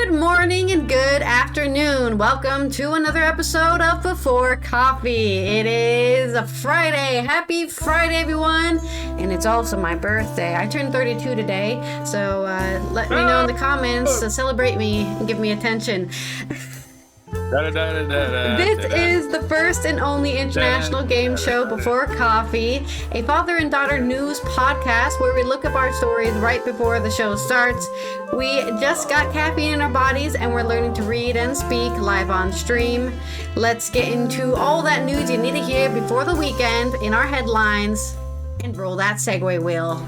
Good morning and good afternoon. Welcome to another episode of Before Coffee. It is a Friday. Happy Friday, everyone. And it's also my birthday. I turned 32 today, so let me know in the comments to celebrate me and give me attention. This is the first and only international game show Before Coffee, a father and daughter news podcast where we look up our stories right before the show starts. We just got caffeine in our bodies and we're learning to read and speak live on stream. Let's get into all that news you need to hear before the weekend in our headlines and roll that segue wheel.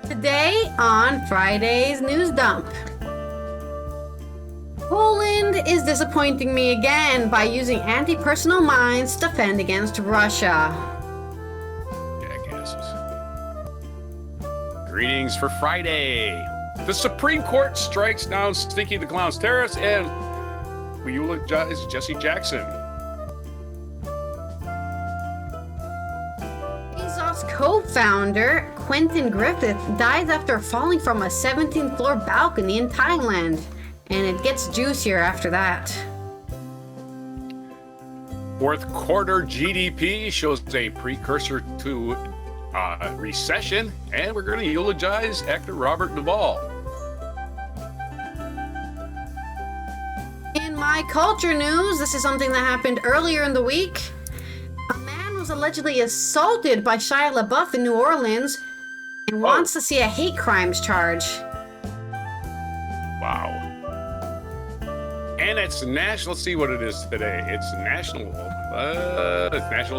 Today on Friday's News Dump. Poland is disappointing me again by using anti-personnel mines to defend against Russia. Jackasses. Greetings for Friday. The Supreme Court strikes down Stinky the Clown's terrace and we eulogize Jesse Jackson. Bezos' co-founder Quentyn Griffith dies after falling from a 17th floor balcony in Thailand, and it gets juicier after that. Fourth quarter GDP shows a precursor to recession, and we're going to eulogize actor Robert Duvall. In my culture news, this is something that happened earlier in the week. A man was allegedly assaulted by Shia LaBeouf in New Orleans and wants to see a hate crimes charge. Wow. And it's national, let's see what it is today. It's National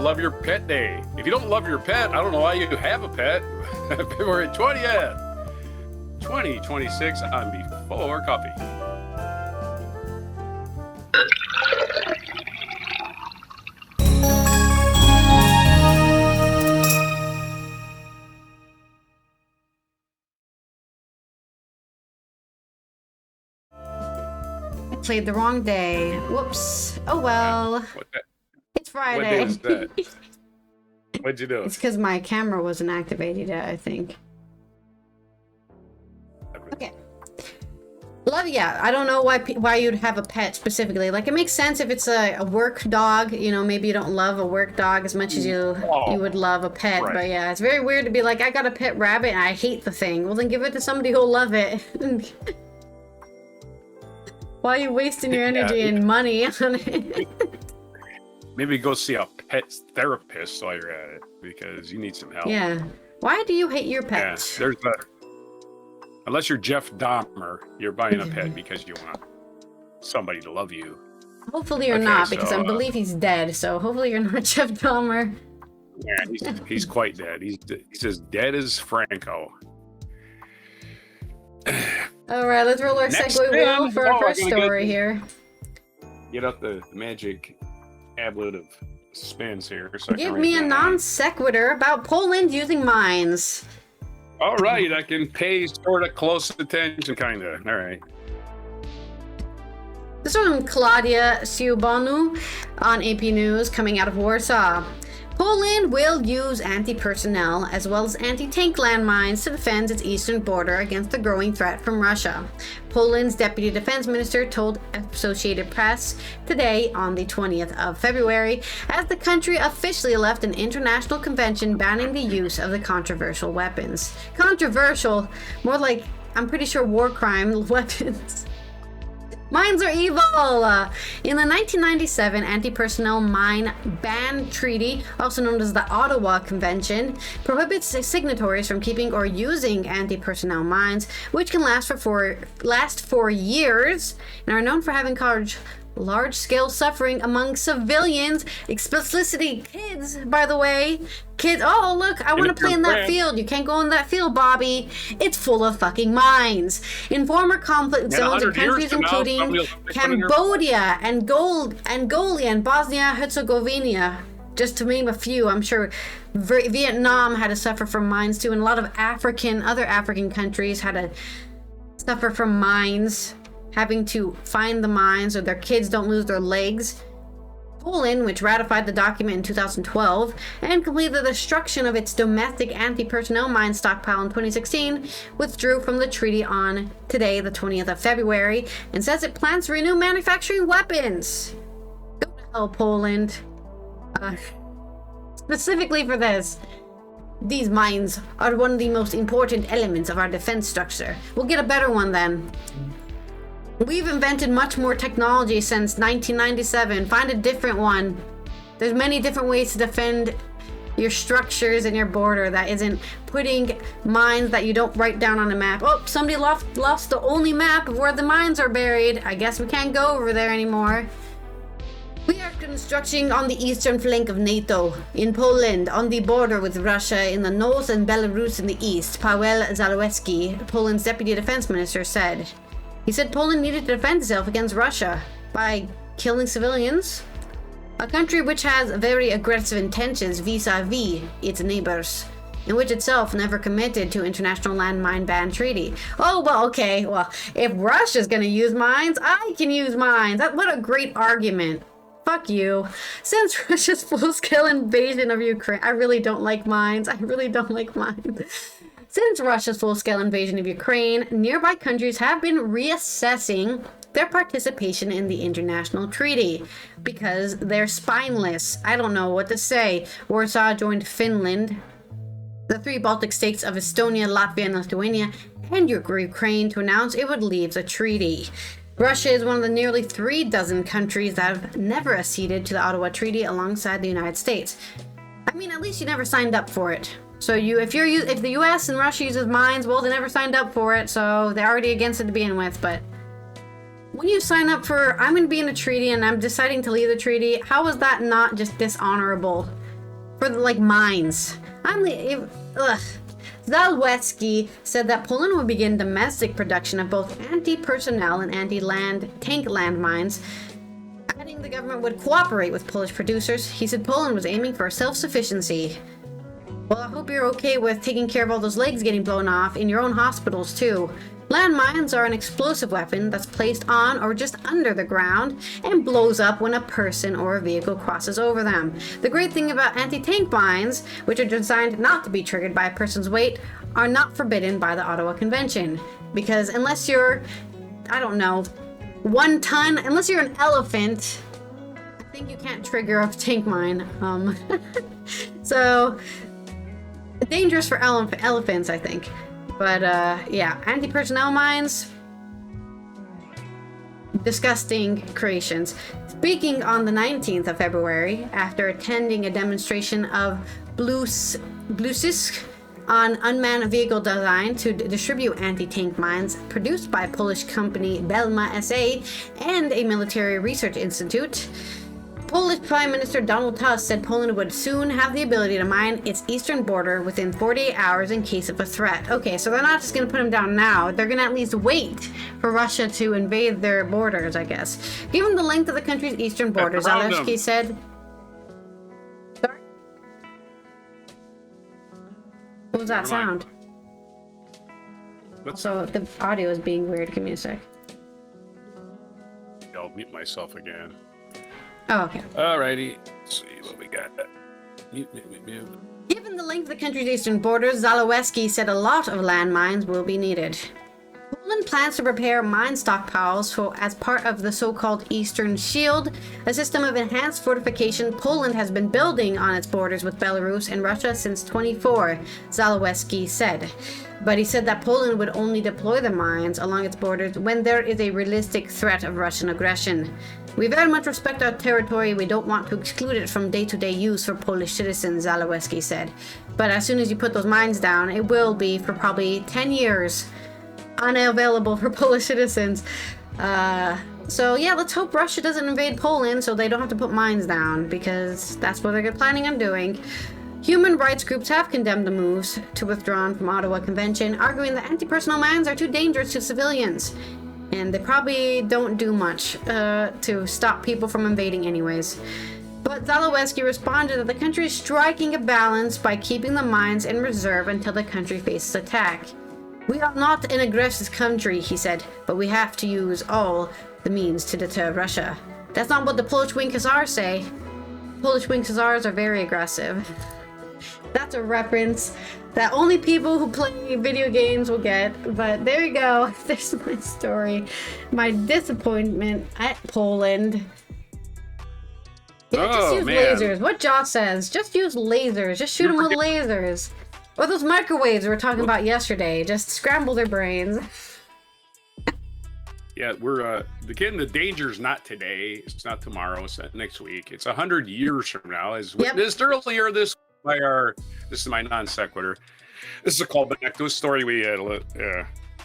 Love Your Pet Day. If you don't love your pet, I don't know why you have a pet. February 20th, 2026 on Before Coffee. Played the wrong day. Whoops. Oh well. It's Friday. What day is that? What'd you do? It's because my camera wasn't activated yet, I think. Okay. I don't know why you'd have a pet specifically. Like, it makes sense if it's a work dog. You know, maybe you don't love a work dog as much as you would love a pet. Right. But yeah, it's very weird to be like, I got a pet rabbit and I hate the thing. Well, then give it to somebody who'll love it. Why are you wasting your energy and money on it? Maybe go see a pet therapist while you're at it because you need some help. Yeah. Why do you hate your pet? Yeah, unless you're Jeff Dahmer, you're buying a pet because you want somebody to love you. Hopefully you're not, because I believe he's dead. So hopefully you're not Jeff Dahmer. Yeah, he's quite dead. He's as dead as Franco. All right, let's roll our segue wheel for our first story here. Get up the magic tablet of spins here. So give me a non sequitur about Poland using mines. All right, I can pay sort of close attention, kind of. All right. This is from Claudia Siubanu on AP News, coming out of Warsaw. Poland will use anti-personnel as well as anti-tank landmines to defend its eastern border against the growing threat from Russia. Poland's deputy defense minister told Associated Press today on the 20th of February, as the country officially left an international convention banning the use of the controversial weapons. Controversial, more like, I'm pretty sure, war crime weapons. Mines are evil! In the 1997 Anti-Personnel Mine Ban Treaty, also known as the Ottawa Convention, prohibits signatories from keeping or using anti-personnel mines, which can last for years and are known for having caused large-scale suffering among civilians, explicitly kids, by the way. Kids, oh look, I want to play in that field. You can't go in that field, Bobby. It's full of fucking mines. In former conflict zones in countries including Cambodia, Angola, and Bosnia-Herzegovina, just to name a few. I'm sure Vietnam had to suffer from mines too, and a lot of other African countries had to suffer from mines, having to find the mines so their kids don't lose their legs. Poland, which ratified the document in 2012 and completed the destruction of its domestic anti-personnel mine stockpile in 2016, withdrew from the treaty on today, the 20th of February, and says it plans to renew manufacturing weapons. Go to hell, Poland. Specifically for this. These mines are one of the most important elements of our defense structure. We'll get a better one then. We've invented much more technology since 1997. Find a different one. There's many different ways to defend your structures and your border that isn't putting mines that you don't write down on a map. Oh, somebody lost the only map of where the mines are buried. I guess we can't go over there anymore. We are constructing on the eastern flank of NATO, in Poland, on the border with Russia in the north and Belarus in the east, Paweł Zalewski, Poland's deputy defense minister, said. He said Poland needed to defend itself against Russia by killing civilians, a country which has very aggressive intentions vis-a-vis its neighbors, and which itself never committed to international landmine ban treaty. Oh, well, okay, well, if Russia's gonna use mines, I can use mines. What a great argument. Fuck you. Since Russia's full-scale invasion of Ukraine, I really don't like mines. Since Russia's full-scale invasion of Ukraine, nearby countries have been reassessing their participation in the international treaty because they're spineless. I don't know what to say. Warsaw joined Finland, the three Baltic states of Estonia, Latvia, and Lithuania, and Ukraine to announce it would leave the treaty. Russia is one of the nearly 36 countries that have never acceded to the Ottawa Treaty alongside the United States. I mean, at least you never signed up for it. So if the US and Russia uses mines, well, they never signed up for it, so they're already against it to begin with. But when you sign up for, I'm going to be in a treaty and I'm deciding to leave the treaty, how is that not just dishonorable for mines? Zalewski said that Poland would begin domestic production of both anti-personnel and anti-land tank landmines. Adding the government would cooperate with Polish producers, he said Poland was aiming for self-sufficiency. Well, I hope you're okay with taking care of all those legs getting blown off in your own hospitals, too. Landmines are an explosive weapon that's placed on or just under the ground and blows up when a person or a vehicle crosses over them. The great thing about anti-tank mines, which are designed not to be triggered by a person's weight, are not forbidden by the Ottawa Convention. Because unless you're, I don't know, 1 ton, unless you're an elephant, I think you can't trigger a tank mine. So, dangerous for elephants, I think. But, yeah, anti-personnel mines, disgusting creations. Speaking on the 19th of February, after attending a demonstration of Bluesisk on unmanned vehicle design to distribute anti-tank mines produced by Polish company Belma SA and a military research institute, Polish Prime Minister Donald Tusk said Poland would soon have the ability to mine its eastern border within 48 hours in case of a threat. Okay, so they're not just going to put them down now. They're going to at least wait for Russia to invade their borders, I guess. Given the length of the country's eastern border, Zalewski said... Sorry? What was that sound? So the audio is being weird. Give me a sec. I'll mute myself again. Oh, okay. Alrighty. Let's see what we got. Mute. Given the length of the country's eastern borders, Zalewski said a lot of landmines will be needed. Poland plans to prepare mine stockpiles as part of the so-called Eastern Shield, a system of enhanced fortification Poland has been building on its borders with Belarus and Russia since 2024, Zalewski said. But he said that Poland would only deploy the mines along its borders when there is a realistic threat of Russian aggression. We very much respect our territory. We don't want to exclude it from day-to-day use for Polish citizens, Zalewski said. But as soon as you put those mines down, it will be for probably 10 years unavailable for Polish citizens. So yeah, let's hope Russia doesn't invade Poland so they don't have to put mines down, because that's what they're planning on doing. Human rights groups have condemned the moves to withdraw from Ottawa Convention, arguing that anti-personnel mines are too dangerous to civilians. And they probably don't do much to stop people from invading anyways. But Zalewski responded that the country is striking a balance by keeping the mines in reserve until the country faces attack. We are not an aggressive country, he said, but we have to use all the means to deter Russia. That's not what the Polish Wing Hussars say. Polish Wing Hussars are very aggressive. That's a reference that only people who play video games will get. But there you go. There's my story. My disappointment at Poland. Yeah, just use lasers. What Josh says. Just use lasers. Just shoot them with lasers. Or those microwaves we were talking about yesterday. Just scramble their brains. Yeah, we're the danger's not today. It's not tomorrow. It's not next week. It's 100 years from now, as witnessed earlier this by this is my non sequitur. This is a callback to a story we had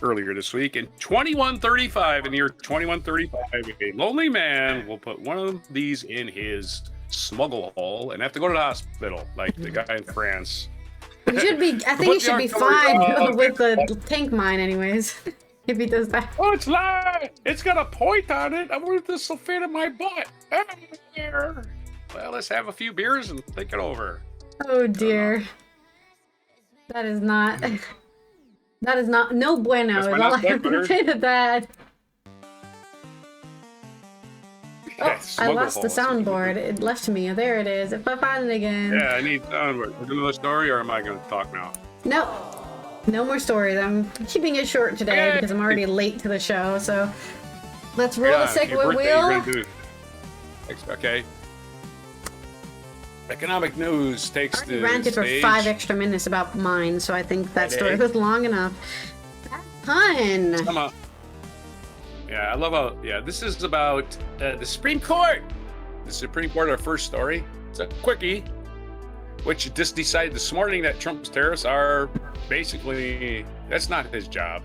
earlier this week. In 2135, in the year 2135, a lonely man will put one of these in his smuggle hole and have to go to the hospital, like the guy in France. He should be. I think he should be fine with the tank mine, anyways. If he does that. Oh, it's live! It's got a point on it. I wonder if this will fit in my butt. Well, let's have a few beers and think it over. Oh dear. That is not. No bueno. Is all I have to say to that. Oh, I lost the soundboard. It left me. There it is. If I find it again. Yeah, I need soundboard. Is it another story, or am I going to talk now? No more stories. I'm keeping it short today because I'm already late to the show. So let's roll the segue wheel. Okay. Economic news takes the stage. I ranted for 5 extra minutes about mine, so I think that story was long enough. Fun. Yeah, I love how. Yeah, this is about the Supreme Court. The Supreme Court, our first story. It's a quickie, which just decided this morning that Trump's tariffs are basically, that's not his job.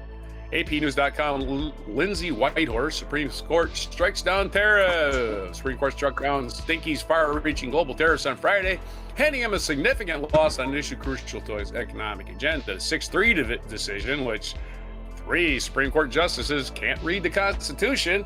APnews.com, Lindsay Whitehorse, Supreme Court strikes down tariffs. Supreme Court struck down Stinky's far-reaching global tariffs on Friday, handing him a significant loss on an issue crucial to his economic agenda. 6-3 decision, which 3 Supreme Court justices can't read the Constitution.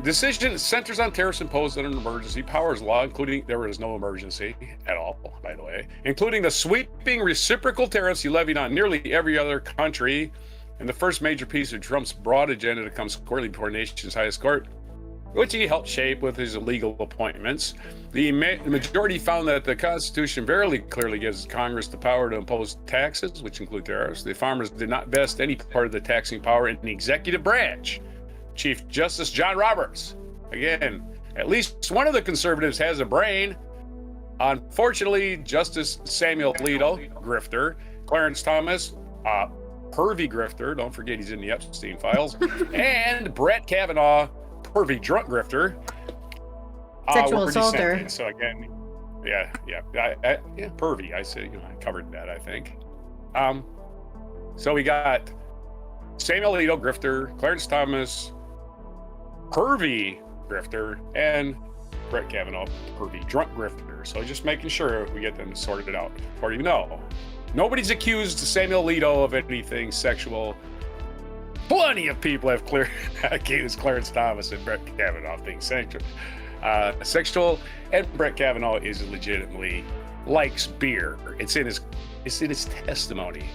Decision centers on tariffs imposed under an emergency powers law, including, there was no emergency at all, by the way, including the sweeping reciprocal tariffs he levied on nearly every other country, and the first major piece of Trump's broad agenda to come squarely before nation's highest court, which he helped shape with his illegal appointments. The majority found that the Constitution very clearly gives Congress the power to impose taxes, which include tariffs. The farmers did not vest any part of the taxing power in the executive branch. Chief Justice John Roberts, again, at least one of the conservatives has a brain. Unfortunately, Justice Samuel Alito, grifter, Clarence Thomas, pervy grifter, don't forget he's in the Epstein files, and Brett Kavanaugh, pervy drunk grifter, sexual assaulter. So again, yeah, pervy. I said, I covered that, I think. So we got Samuel Alito, grifter, Clarence Thomas, pervy grifter, and Brett Kavanaugh, pervy drunk grifter. So just making sure we get them sorted out. Or you know, nobody's accused Samuel Alito of anything sexual. Plenty of people have accused Clarence Thomas and Brett Kavanaugh of being sexual. And Brett Kavanaugh is legitimately likes beer. It's in his testimony.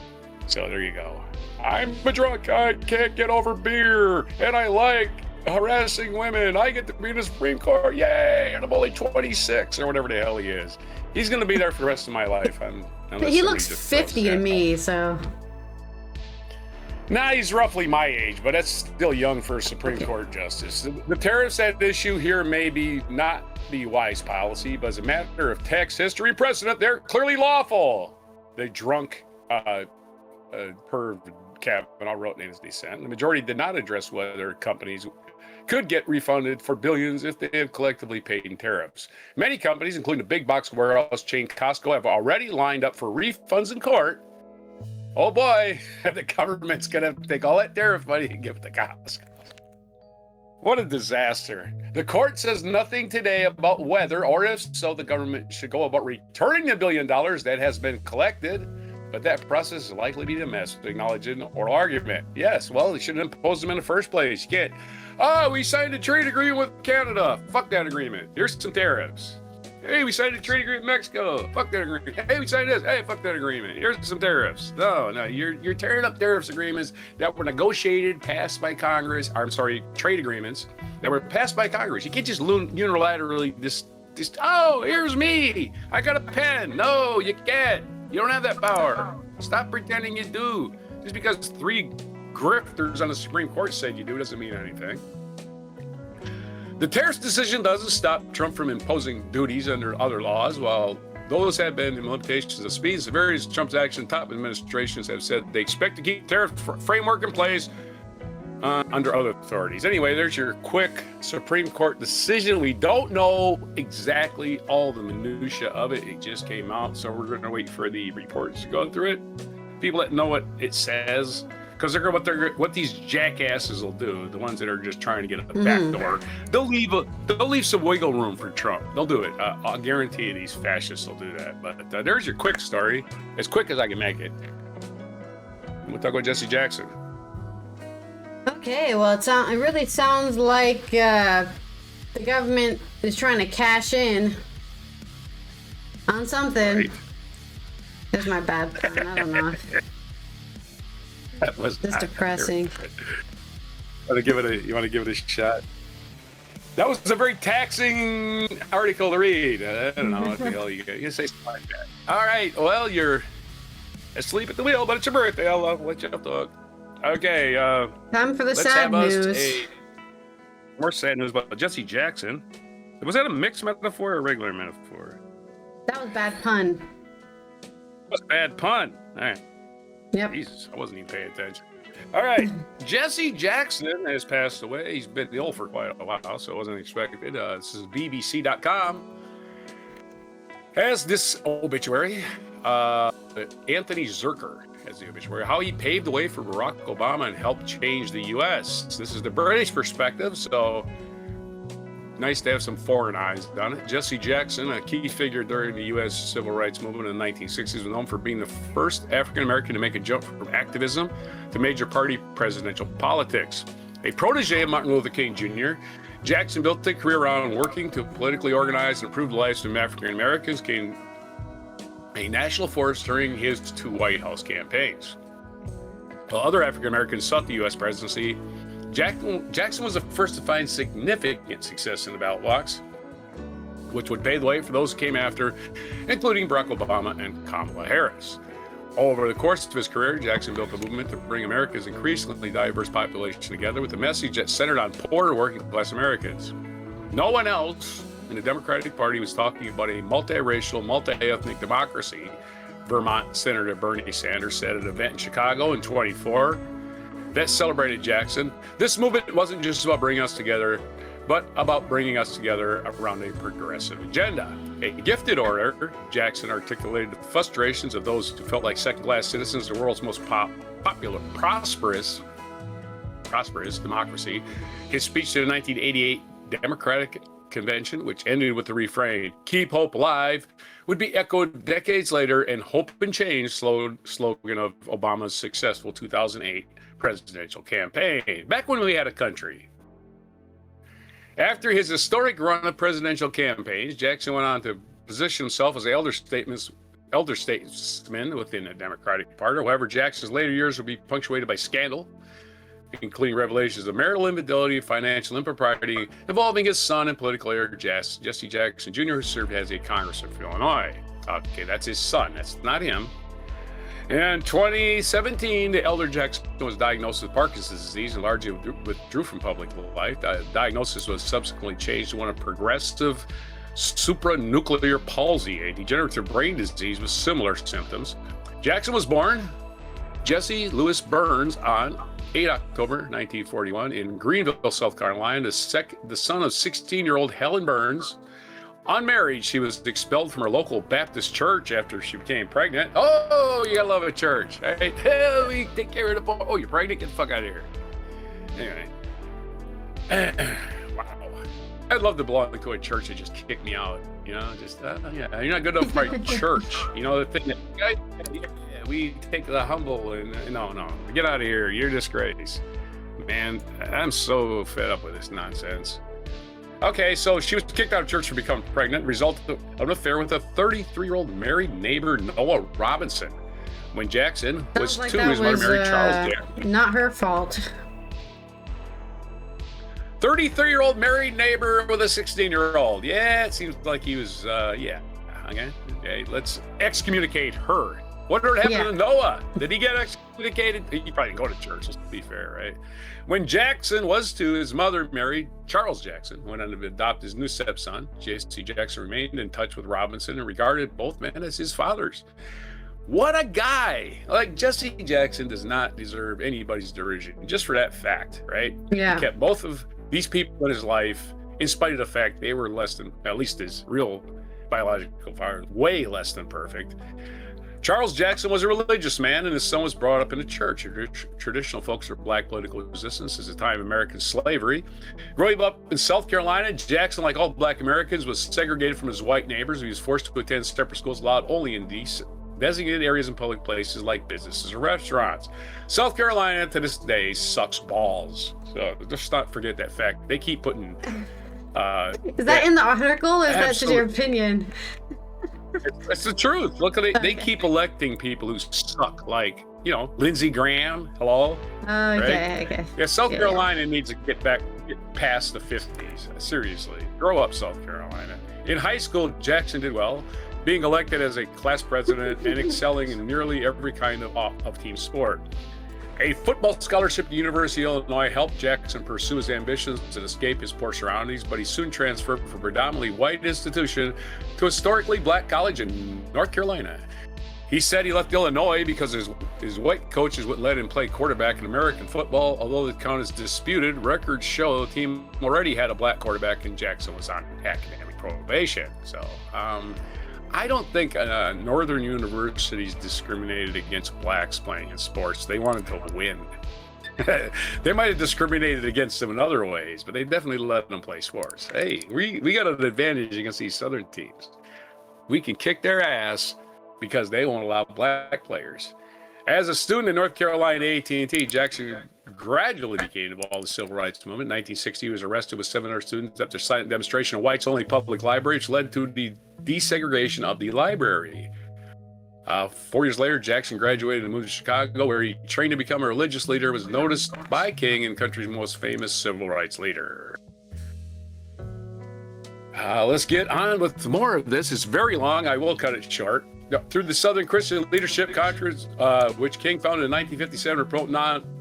So there you go. I'm a drunk. I can't get over beer, and I like harassing women. I get to be in the Supreme Court. Yay! And I'm only 26 or whatever the hell he is. He's going to be there for the rest of my life. He looks 50 to me, so. Nah, he's roughly my age, but that's still young for a Supreme Court justice. The tariffs at issue here may be not be wise policy, but as a matter of tax history precedent, they're clearly lawful. The drunk perv Kavanaugh wrote in his dissent. The majority did not address whether companies could get refunded for billions if they have collectively paid in tariffs. Many companies, including the big box warehouse chain Costco, have already lined up for refunds in court. Oh boy, the government's going to take all that tariff money and give it to Costco. What a disaster. The court says nothing today about whether or if so the government should go about returning the $1 billion that has been collected. But that process is likely to be dismissed, acknowledged in oral argument. Yes, well, they shouldn't impose them in the first place. You can't, we signed a trade agreement with Canada. Fuck that agreement. Here's some tariffs. Hey, we signed a trade agreement with Mexico. Fuck that agreement. Hey, we signed this. Hey, fuck that agreement. Here's some tariffs. No, you're tearing up tariffs agreements that were negotiated, passed by Congress. Trade agreements that were passed by Congress. You can't just unilaterally just. Oh, here's me. I got a pen. No, you can't. You don't have that power. Stop pretending you do. Just because 3 grifters on the Supreme Court said you do doesn't mean anything. The terrace decision doesn't stop Trump from imposing duties under other laws. While those have been limitations of speed, various Trump's action top administrations have said they expect to keep tariff framework in place under other authorities. Anyway, there's your quick Supreme Court decision. We don't know exactly all the minutia of it. It just came out, so we're going to wait for the reports to go through it. People that know what it says. Because what these jackasses will do, the ones that are just trying to get a back door, they'll leave some wiggle room for Trump. They'll do it. I'll guarantee you these fascists will do that. But there's your quick story, as quick as I can make it. We'll talk about Jesse Jackson. Okay, well, it really sounds like the government is trying to cash in on something. Right. There's my bad pun. I don't know. That was just depressing. You want to give it a shot? That was a very taxing article to read. I don't know what the hell you say something like that. All right. Well, you're asleep at the wheel, but it's your birthday. I'll let you off the hook. Okay. Time for the sad news. More sad news about Jesse Jackson. Was that a mixed metaphor or a regular metaphor? That was bad pun. That was a bad pun. All right. Yep. Jesus, I wasn't even paying attention. All right. Jesse Jackson has passed away. He's been ill for quite a while, so it wasn't expected. This is BBC.com. Has this obituary. Anthony Zerker has the obituary. How he paved the way for Barack Obama and helped change the U.S. This is the British perspective, so nice to have some foreign eyes on it. Jesse Jackson, a key figure during the U.S. civil rights movement in the 1960s, was known for being the first African-American to make a jump from activism to major party presidential politics. A protege of Martin Luther King Jr., Jackson built a career around working to politically organize and improve the lives of African-Americans, became a national force during his 2 White House campaigns. While other African-Americans sought the U.S. presidency, Jackson was the first to find significant success in the ballot box, which would pave the way for those who came after, including Barack Obama and Kamala Harris. Over the course of his career, Jackson built a movement to bring America's increasingly diverse population together with a message that centered on poor and working class Americans. No one else in the Democratic Party was talking about a multiracial, multi-ethnic democracy, Vermont Senator Bernie Sanders said at an event in Chicago in 2024. That celebrated Jackson. This movement wasn't just about bringing us together, but about bringing us together around a progressive agenda. A gifted orator, Jackson articulated the frustrations of those who felt like second-class citizens of the world's most popular, prosperous democracy. His speech to the 1988 Democratic Convention, which ended with the refrain, "Keep hope alive," would be echoed decades later and Hope and Change slogan of Obama's successful 2008 presidential campaign, back when we had a country. After his historic run of presidential campaigns, Jackson went on to position himself as an elder statesman within the Democratic Party. However, Jackson's later years would be punctuated by scandal, including revelations of marital infidelity, financial impropriety involving his son and political heir, Jesse Jackson Jr., who served as a congressman for Illinois. Okay, that's his son. That's not him. In 2017, the elder Jackson was diagnosed with Parkinson's disease and largely withdrew from public life. The diagnosis was subsequently changed to one of progressive supranuclear palsy, a degenerative brain disease with similar symptoms. Jackson was born Jesse Louis Burns on 8 October 1941 in Greenville, South Carolina, the son of 16-year-old Helen Burns. Unmarried, she was expelled from her local Baptist church after she became pregnant. Oh, you gotta love a church, right? Hey, we take care of the boy. Oh, you're pregnant? Get the fuck out of here. Anyway. Wow. I'd love to belong to a church that just kicked me out. You know, just, yeah, you're not good enough for my church. You know, the thing that, we take the humble and, no, get out of here. You're a disgrace. Man, I'm so fed up with this nonsense. Okay, so she was kicked out of church for becoming pregnant, resulted of an affair with a 33-year-old married neighbor, Noah Robinson. When Jackson was Sounds 2, like his that mother was, married Charles Jackson. not her fault. 33-year-old married neighbor with a 16-year-old. Yeah, it seems like he was, yeah. Okay, let's excommunicate her. What happened to Noah? Did he get excommunicated? He probably didn't go to church, let's be fair, right? When Jackson was 2, his mother married Charles Jackson, went on to adopt his new stepson. J.C. Jackson remained in touch with Robinson and regarded both men as his fathers. What a guy! Like, Jesse Jackson does not deserve anybody's derision, just for that fact, right? Yeah. He kept both of these people in his life, in spite of the fact they were less than, at least his real biological father, way less than perfect. Charles Jackson was a religious man, and his son was brought up in a church. Traditional focus for black political resistance is the time of American slavery. Growing up in South Carolina, Jackson, like all black Americans, was segregated from his white neighbors. He was forced to attend separate schools, allowed only in designated areas and public places like businesses or restaurants. South Carolina, to this day, sucks balls. So just not forget that fact. They keep putting... is that in the article, or is that just your opinion? It's the truth. Look at it. They keep electing people who suck, like, Lindsey Graham. Hello. Okay. Yeah, South Carolina needs to get past the 50s. Seriously, grow up, South Carolina. In high school, Jackson did well, being elected as a class president and excelling in nearly every kind of team sport. A football scholarship at the University of Illinois helped Jackson pursue his ambitions and escape his poor surroundings, but he soon transferred from a predominantly white institution to a historically black college in North Carolina. He said he left Illinois because his white coaches wouldn't let him play quarterback in American football. Although the count is disputed, records show the team already had a black quarterback and Jackson was on academic probation. So, I don't think northern universities discriminated against blacks playing in sports. They wanted to win. They might have discriminated against them in other ways, but they definitely let them play sports. Hey, we got an advantage against these southern teams. We can kick their ass because they won't allow black players. As a student in North Carolina A&T, Jackson gradually became involved in the civil rights movement. In 1960, he was arrested with 700 students after silent demonstration of whites-only public library, which led to the desegregation of the library. 4 years later, Jackson graduated and moved to Chicago, where he trained to become a religious leader, was noticed by King and the country's most famous civil rights leader. Let's get on with more of this. It's very long. I will cut it short. Through the Southern Christian Leadership Conference, which King founded in 1957 to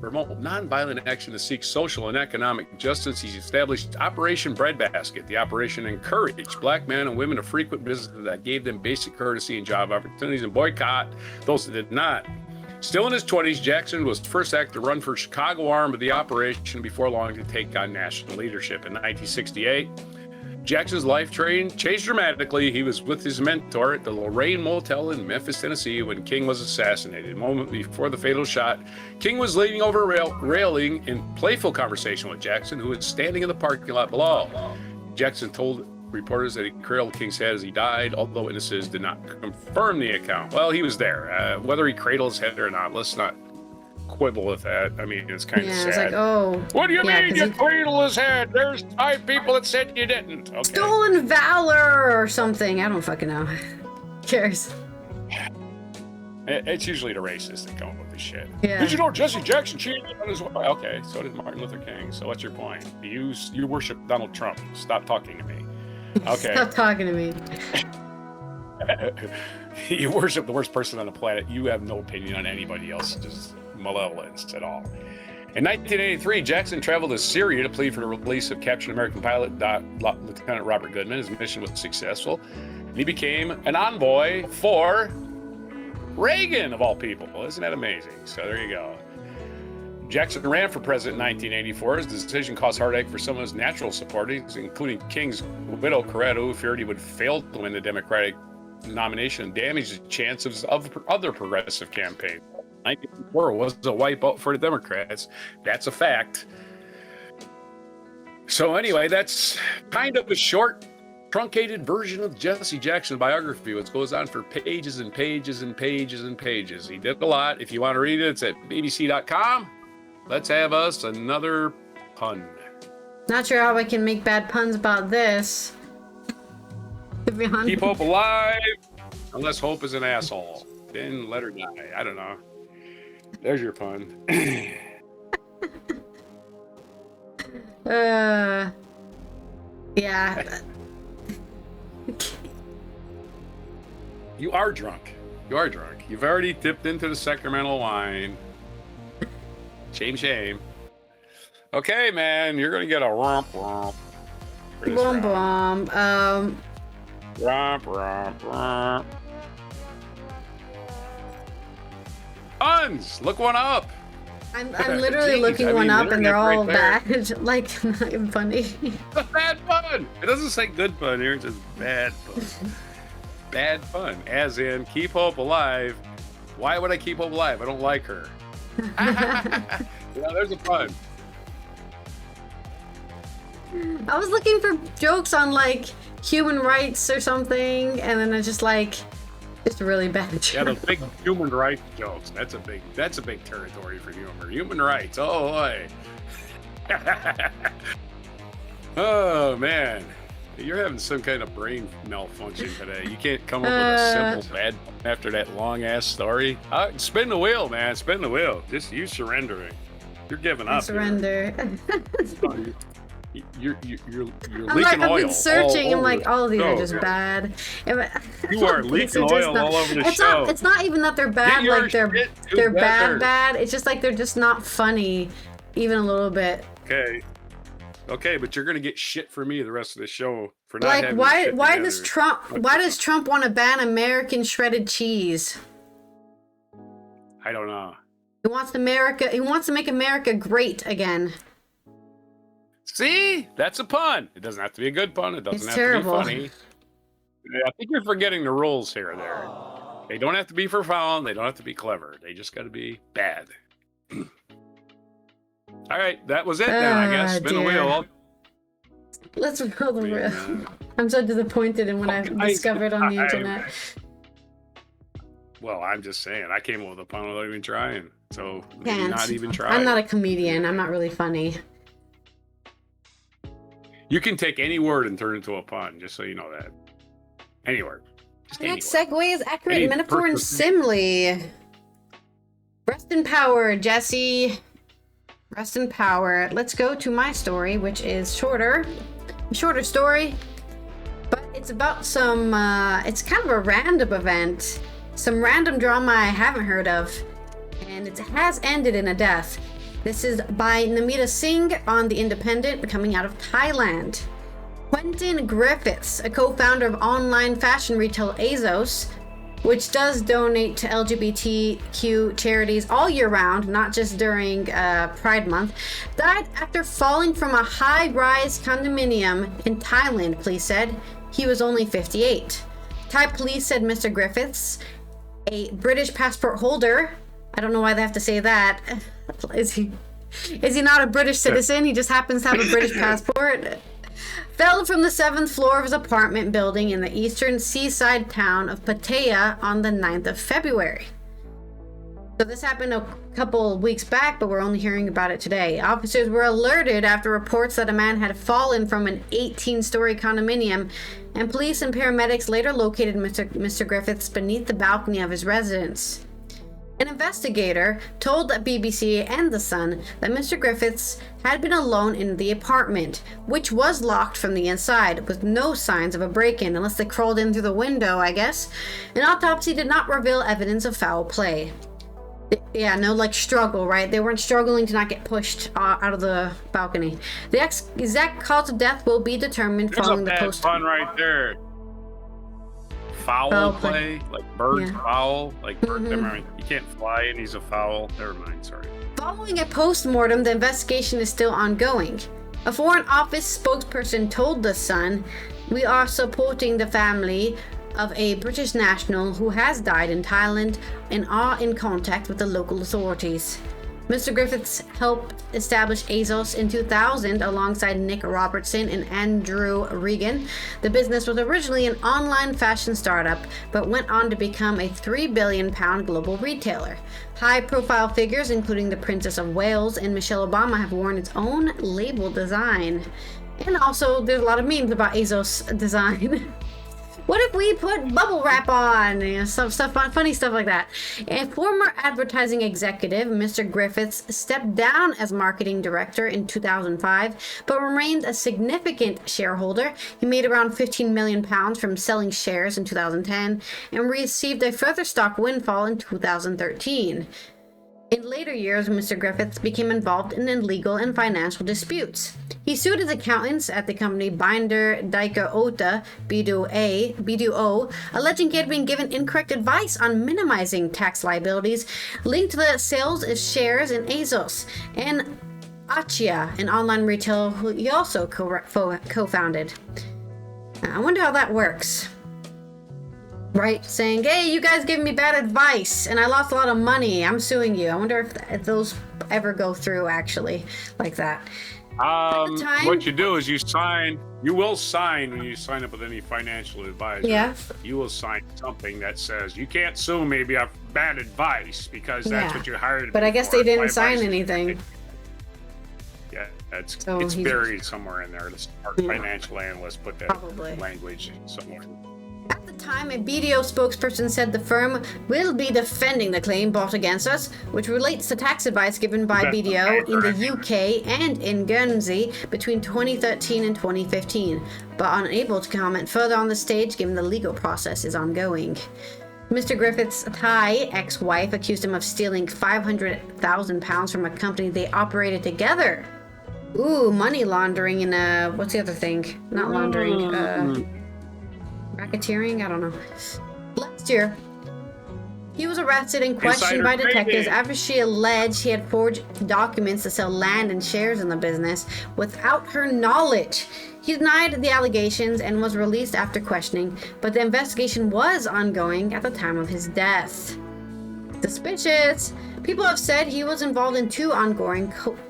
promote nonviolent action to seek social and economic justice, he established Operation Breadbasket. The operation encouraged black men and women to frequent businesses that gave them basic courtesy and job opportunities and boycott those that did not. Still in his 20s, Jackson was the first actor to run for Chicago arm of the operation before long to take on national leadership. In 1968, Jackson's life changed dramatically. He was with his mentor at the Lorraine Motel in Memphis, Tennessee, when King was assassinated. A moment before the fatal shot, King was leaning over a railing in playful conversation with Jackson, who was standing in the parking lot below. Jackson told reporters that he cradled King's head as he died, although witnesses did not confirm the account. Well, he was there. Whether he cradled his head or not, let's not quibble with that. I mean, it's kind of sad. It's like, oh. What do you mean you cradled his head? There's 5 people that said you didn't. Okay. Stolen valor or something. I don't fucking know. Cares. It's usually the racists that come up with this shit. Yeah. Did you know Jesse Jackson cheated on his wife? Okay, so did Martin Luther King. So what's your point? You worship Donald Trump. Stop talking to me. Okay. Stop talking to me. You worship the worst person on the planet. You have no opinion on anybody else's malevolence at all. In 1983, Jackson traveled to Syria to plead for the release of captured American pilot Lieutenant Robert Goodman. His mission was successful. He became an envoy for Reagan, of all people. Isn't that amazing? So there you go. Jackson ran for president in 1984. His decision caused heartache for some of his natural supporters, including King's widow, Coretta, who feared he would fail to win the Democratic nomination and damage the chances of other progressive campaigns. 1984 was a wipeout for the Democrats. That's a fact. So anyway, that's kind of a short, truncated version of Jesse Jackson biography, which goes on for pages and pages and pages and pages. He did a lot. If you want to read it, it's at bbc.com. Let's have us another pun. Not sure how I can make bad puns about this. To be honest. Keep hope alive, unless hope is an asshole. Then let her die. I don't know. There's your pun. Yeah. You are drunk. You are drunk. You've already dipped into the sacramental wine. Shame, shame. Okay, man, you're gonna get a romp romp. Boom boom. Romp romp romp. Puns! Look one up. I'm literally looking one up, and they're all bad. Like, not even funny. A bad pun. It doesn't say good pun here. It says bad pun. Bad pun, as in keep hope alive. Why would I keep hope alive? I don't like her. Yeah, there's a pun. I was looking for jokes on like human rights or something, and then it's just like, it's really bad joke. Yeah, the big human rights jokes. That's a big territory for humor. Human rights. Oh boy. Oh man, you're having some kind of brain malfunction today. You can't come up with a simple bad after that long ass story. Spin the wheel, man. Spin the wheel. Just you surrendering. You're giving up. Surrender. You're I'm leaking like, oil. I've been searching. I'm like, all of these are just yeah. bad. You are leaking oil all over the show. It's not even that they're bad. Like they're bad. It's just like they're just not funny, even a little bit. Okay, but you're gonna get shit for me the rest of the show for not like having why does Trump want to ban American shredded cheese? I don't know. He wants to make America great again. See? That's a pun. It doesn't have to be a good pun. It doesn't have terrible. to be funny. I think you're forgetting the rules here or there. They don't have to be profound. They don't have to be clever. They just got to be bad. All right, that was it then, I guess. Spin the wheel. Let's roll the wheel. I'm so disappointed in what I've discovered on the internet. Well, I'm just saying. I came up with a pun without even trying. So maybe not even try. I'm not a comedian. I'm not really funny. You can take any word and turn it into a pun, just so you know that. Any word. Next segue is accurate metaphor and simile. Rest in power, Jesse. Rest in power. Let's go to my story, which is shorter. A shorter story, but it's about some, it's kind of a random event. Some random drama I haven't heard of. And it has ended in a death. This is by Namita Singh on The Independent, coming out of Thailand. Quentyn Griffith, a co-founder of online fashion retail ASOS, which does donate to LGBTQ charities all year round, not just during Pride Month, died after falling from a high-rise condominium in Thailand, police said. He was only 58. Thai police said Mr. Griffiths, a British passport holder, I don't know why they have to say that. Is he not a British citizen? He just happens to have a British passport. Fell from the 7th floor of his apartment building in the eastern seaside town of Pattaya on the 9th of February. So this happened a couple weeks back, but we're only hearing about it today. Officers were alerted after reports that a man had fallen from an 18-story condominium, and police and paramedics later located Mr. Griffiths beneath the balcony of his residence. An investigator told BBC and The Sun that Mr. Griffiths had been alone in the apartment, which was locked from the inside, with no signs of a break-in, unless they crawled in through the window, I guess. An autopsy did not reveal evidence of foul play. Yeah, no, like, struggle, right? They weren't struggling to not get pushed out of the balcony. The exact cause of death will be determined following the post. There's a bad pun right there. Foul play, like birds foul, like birds. Never mind. You can't fly and he's a foul. Never mind. Sorry. Following a post-mortem, the investigation is still ongoing. A Foreign Office spokesperson told The Sun, "We are supporting the family of a British national who has died in Thailand and are in contact with the local authorities." Mr. Griffiths helped establish ASOS in 2000 alongside Nick Robertson and Andrew Regan. The business was originally an online fashion startup, but went on to become a £3 billion global retailer. High-profile figures, including the Princess of Wales and Michelle Obama, have worn its own label design. And also, there's a lot of memes about ASOS design. What if we put bubble wrap on? You know, some stuff, funny stuff like that. A former advertising executive, Mr. Griffiths, stepped down as marketing director in 2005, but remained a significant shareholder. He made around £15 million from selling shares in 2010 and received a further stock windfall in 2013. In later years, Mr. Griffiths became involved in legal and financial disputes. He sued his accountants at the company Binder Dijker Ota, BDO, alleging he had been given incorrect advice on minimizing tax liabilities linked to the sales of shares in ASOS and Achia, an online retailer who he also co-founded. I wonder how that works. Right, saying, hey, you guys gave me bad advice and I lost a lot of money. I'm suing you. I wonder if those ever go through actually like that. What you do is you will sign when you sign up with any financial advisor. Yeah. You will sign something that says you can't sue me if you have bad advice because that's what you hired. But I guess they didn't sign anything. Yeah, it's buried somewhere in there. Our financial analyst put that language somewhere. At the time, a BDO spokesperson said the firm will be defending the claim brought against us, which relates to tax advice given by BDO in the UK and in Guernsey between 2013 and 2015, but unable to comment further on the stage given the legal process is ongoing. Mr. Griffith's Thai ex-wife accused him of stealing £500,000 from a company they operated together. Ooh, money laundering and what's the other thing? Not laundering, racketeering? I don't know. Last year, he was arrested and questioned by detectives after she alleged he had forged documents to sell land and shares in the business without her knowledge. He denied the allegations and was released after questioning, but the investigation was ongoing at the time of his death. Suspicious. People have said he was involved in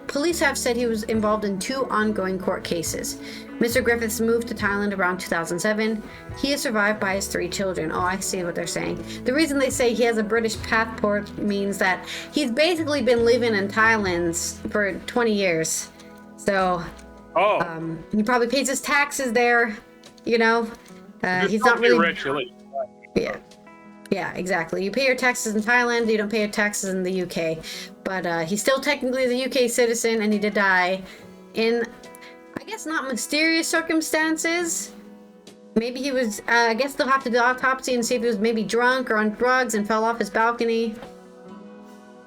police have said he was involved in two ongoing court cases. Mr. Griffiths moved to Thailand around 2007. He is survived by his 3 children. Oh, I see what they're saying. The reason they say he has a British passport means that he's basically been living in Thailand for 20 years. So, he probably pays his taxes there, you know. He's not really rich. Yeah, exactly. You pay your taxes in Thailand, you don't pay your taxes in the UK. But he's still technically a UK citizen, and he did die in, I guess, not mysterious circumstances. Maybe he was, I guess they'll have to do an autopsy and see if he was maybe drunk or on drugs and fell off his balcony.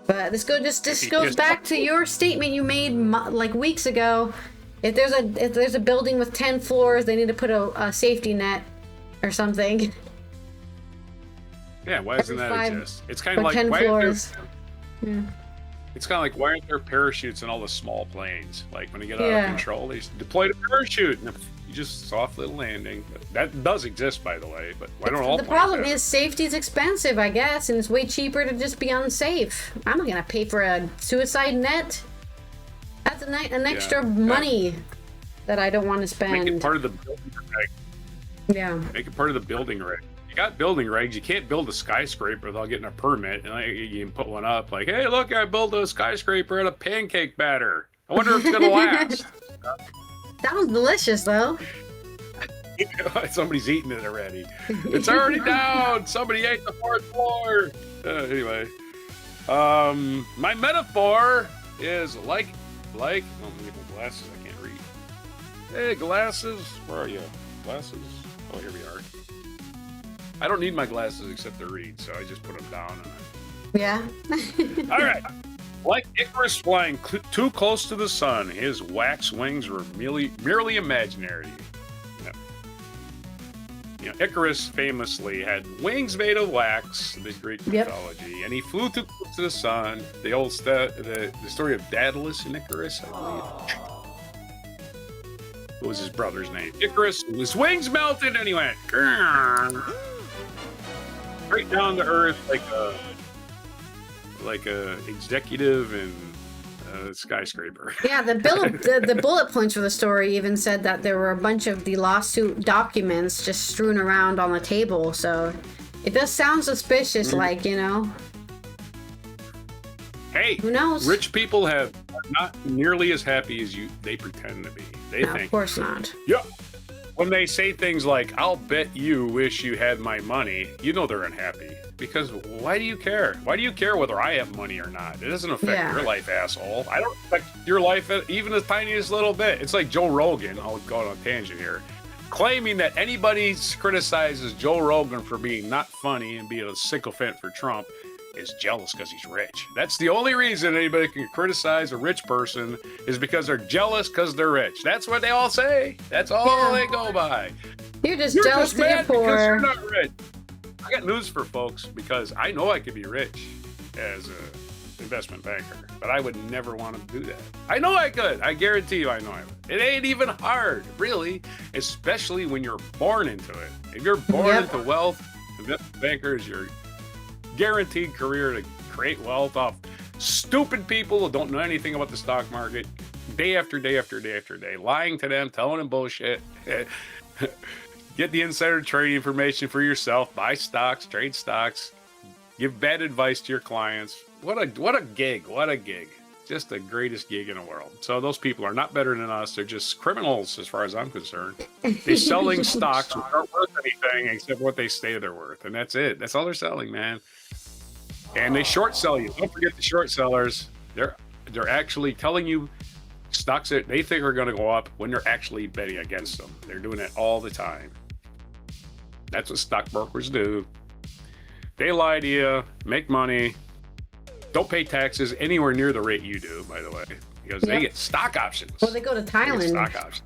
But this goes back to your statement you made like weeks ago. If there's a building with 10 floors, they need to put a safety net or something. Yeah, why doesn't that exist? It's kind of like 10 floors. It's kind of like, why aren't there parachutes in all the small planes? Like when you get out of control, they deploy a parachute and you just soft little landing. That does exist, by the way, but why don't all? The problem is safety is expensive, I guess, and it's way cheaper to just be unsafe. I'm not gonna pay for a suicide net. That's an extra money that I don't want to spend. Make it part of the building reg. Yeah. Make it part of the building reg. Got building regs. You can't build a skyscraper without getting a permit, and you can put one up like, hey, look, I built a skyscraper out of pancake batter. I wonder if it's gonna last. Sounds delicious, though. Somebody's eating it already. It's already down. Somebody ate the 4th floor. Anyway, my metaphor is like. Oh, let me get my glasses. I can't read. Hey, glasses. Where are you? Glasses. Oh, here we are. I don't need my glasses except to read, so I just put them down. Yeah. All right. Like Icarus flying too close to the sun, his wax wings were merely imaginary. You know, Icarus famously had wings made of wax, the Greek mythology, and he flew too close to the sun. The old the story of Daedalus and Icarus, I believe. What was his brother's name? Icarus. His wings melted, and he went straight down to Earth like a executive in skyscraper. Yeah, the bullet points for the story even said that there were a bunch of the lawsuit documents just strewn around on the table. So it does sound suspicious, like, you know. Hey, who knows? Rich people are not nearly as happy as they pretend to be. They think. Of course not. Yeah. When they say things like, I'll bet you wish you had my money, you know they're unhappy. Because why do you care? Why do you care whether I have money or not? It doesn't affect your life, asshole. I don't affect your life even the tiniest little bit. It's like Joe Rogan, I'll go on a tangent here, claiming that anybody criticizes Joe Rogan for being not funny and being a sycophant for Trump is jealous because he's rich. That's the only reason anybody can criticize a rich person is because they're jealous because they're rich. That's what they all say. That's all they go by. You're just jealous because you're poor. Because you're not rich. I got news for folks because I know I could be rich as an investment banker, but I would never want to do that. I know I could. I guarantee you I know I would. It ain't even hard, really, especially when you're born into it. If you're born into wealth, investment banker is your guaranteed career to create wealth off stupid people who don't know anything about the stock market, day after day after day after day, lying to them, telling them bullshit. Get the insider trading information for yourself, buy stocks, trade stocks, give bad advice to your clients. What a gig. What a gig. Just the greatest gig in the world. So those people are not better than us. They're just criminals as far as I'm concerned. They're selling stocks which aren't worth anything except what they say they're worth. And that's it. That's all they're selling, man. And they short sell you. Don't forget the short sellers. They're actually telling you stocks that they think are going to go up when they're actually betting against them. They're doing it all the time. That's what stockbrokers do. They lie to you, make money, don't pay taxes anywhere near the rate you do, by the way, because they get stock options. Well, they go to Thailand. Stock options.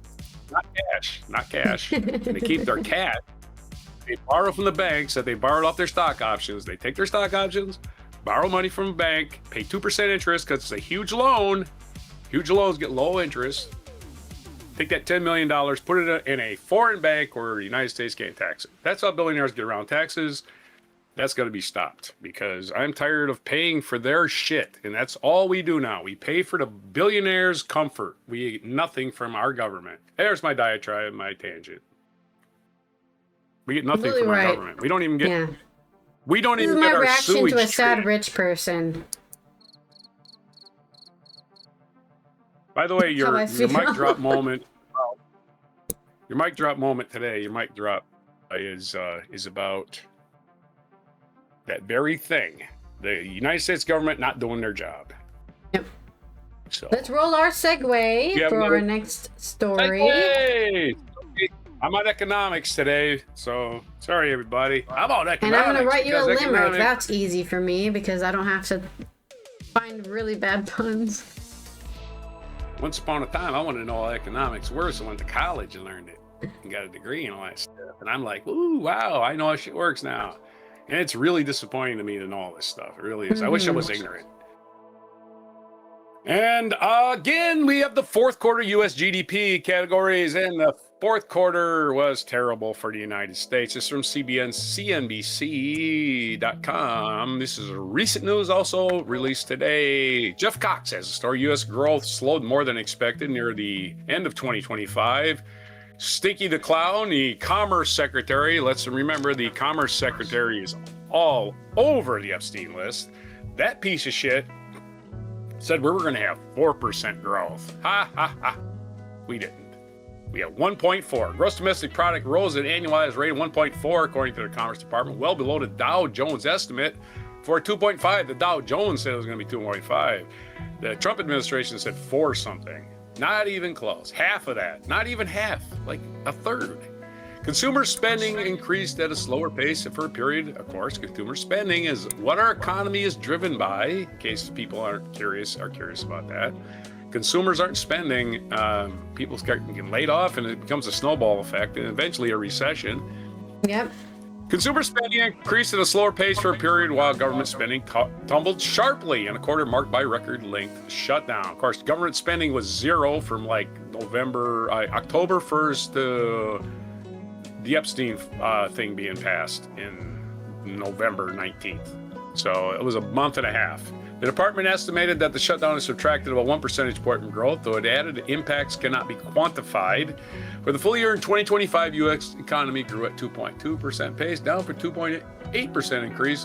Not cash. They keep their cash. They borrow from the banks that they borrowed off their stock options. They take their stock options, borrow money from a bank, pay 2% interest because it's a huge loan. Huge loans get low interest. Take that $10 million, put it in a foreign bank where the United States can't tax it. That's how billionaires get around taxes. That's got to be stopped because I'm tired of paying for their shit. And that's all we do now. We pay for the billionaires' comfort. We get nothing from our government. There's my diatribe, my tangent. We get nothing from our government. We don't even get. We don't even get our sewage. This is my reaction to a sad rich person. By the way, your mic drop moment. Your mic drop moment today. Your mic drop is about that very thing. The United States government not doing their job. Yep. So let's roll our segue for our next story. Segue! I'm on economics today, so sorry everybody. I'm on economics. And I'm gonna write you a limerick. That's easy for me because I don't have to find really bad puns. Once upon a time, I wanted to know all economics worse. So I went to college and learned it and got a degree and all that stuff. And I'm like, ooh, wow, I know how shit works now. And it's really disappointing to me to know all this stuff. It really is. I wish I was ignorant. And again, we have the fourth quarter U.S. GDP categories, and the fourth quarter was terrible for the United States. This is from CNBC.com. This is recent news also released today. Jeff Cox has a story. U.S. growth slowed more than expected near the end of 2025. Stinky the Clown, the Commerce Secretary, let's remember the Commerce Secretary is all over the Epstein list. That piece of shit said we were going to have 4% growth. Ha, ha, ha. We didn't. We had 1.4. Gross domestic product rose at an annualized rate of 1.4, according to the Commerce Department, well below the Dow Jones estimate for 2.5. The Dow Jones said it was going to be 2.5. The Trump administration said 4 something. Not even close. Half of that. Not even half. Like a third. Consumer spending increased at a slower pace for a period. Of course, consumer spending is what our economy is driven by. In case people are curious about that. Consumers aren't spending. People start getting laid off, and it becomes a snowball effect, and eventually a recession. Yep. Consumer spending increased at a slower pace for a period while government spending tumbled sharply in a quarter marked by record-length shutdown. Of course, government spending was zero from like October 1st to the Epstein thing being passed in November 19th. So it was a month and a half. The department estimated that the shutdown has subtracted about 1 percentage point from growth, though it added impacts cannot be quantified. For the full year in 2025, U.S. economy grew at 2.2% pace, down from 2.8% increase.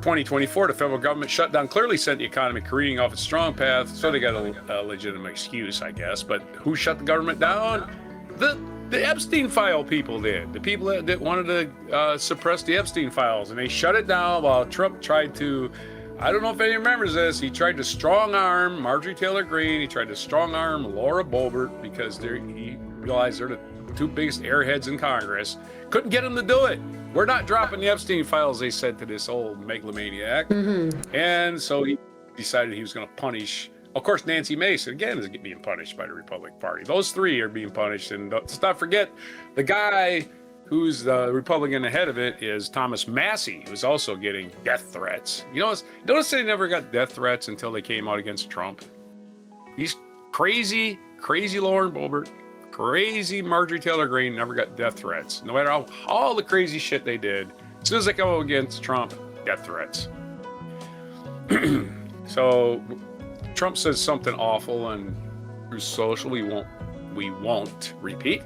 2024, the federal government shutdown clearly sent the economy careening off its strong path, so they got a legitimate excuse, I guess. But who shut the government down? The Epstein file people did. The people that wanted to suppress the Epstein files, and they shut it down while Trump tried to. I don't know if anyone remembers this. He tried to strong arm Marjorie Taylor Greene. He tried to strong arm Laura Boebert because he realized they're the two biggest airheads in Congress. Couldn't get them to do it. We're not dropping the Epstein files, they said to this old megalomaniac. Mm-hmm. And so he decided he was going to punish. Of course, Nancy Mason, again, is being punished by the Republican Party. Those three are being punished. And let's not forget, the guy who's the Republican ahead of it is Thomas Massey, who's also getting death threats. Notice they never got death threats until they came out against Trump. These crazy Lauren Boebert, crazy Marjorie Taylor Greene never got death threats. No matter all the crazy shit they did, as soon as they come up against Trump, death threats. So Trump says something awful, and through social, we won't repeat.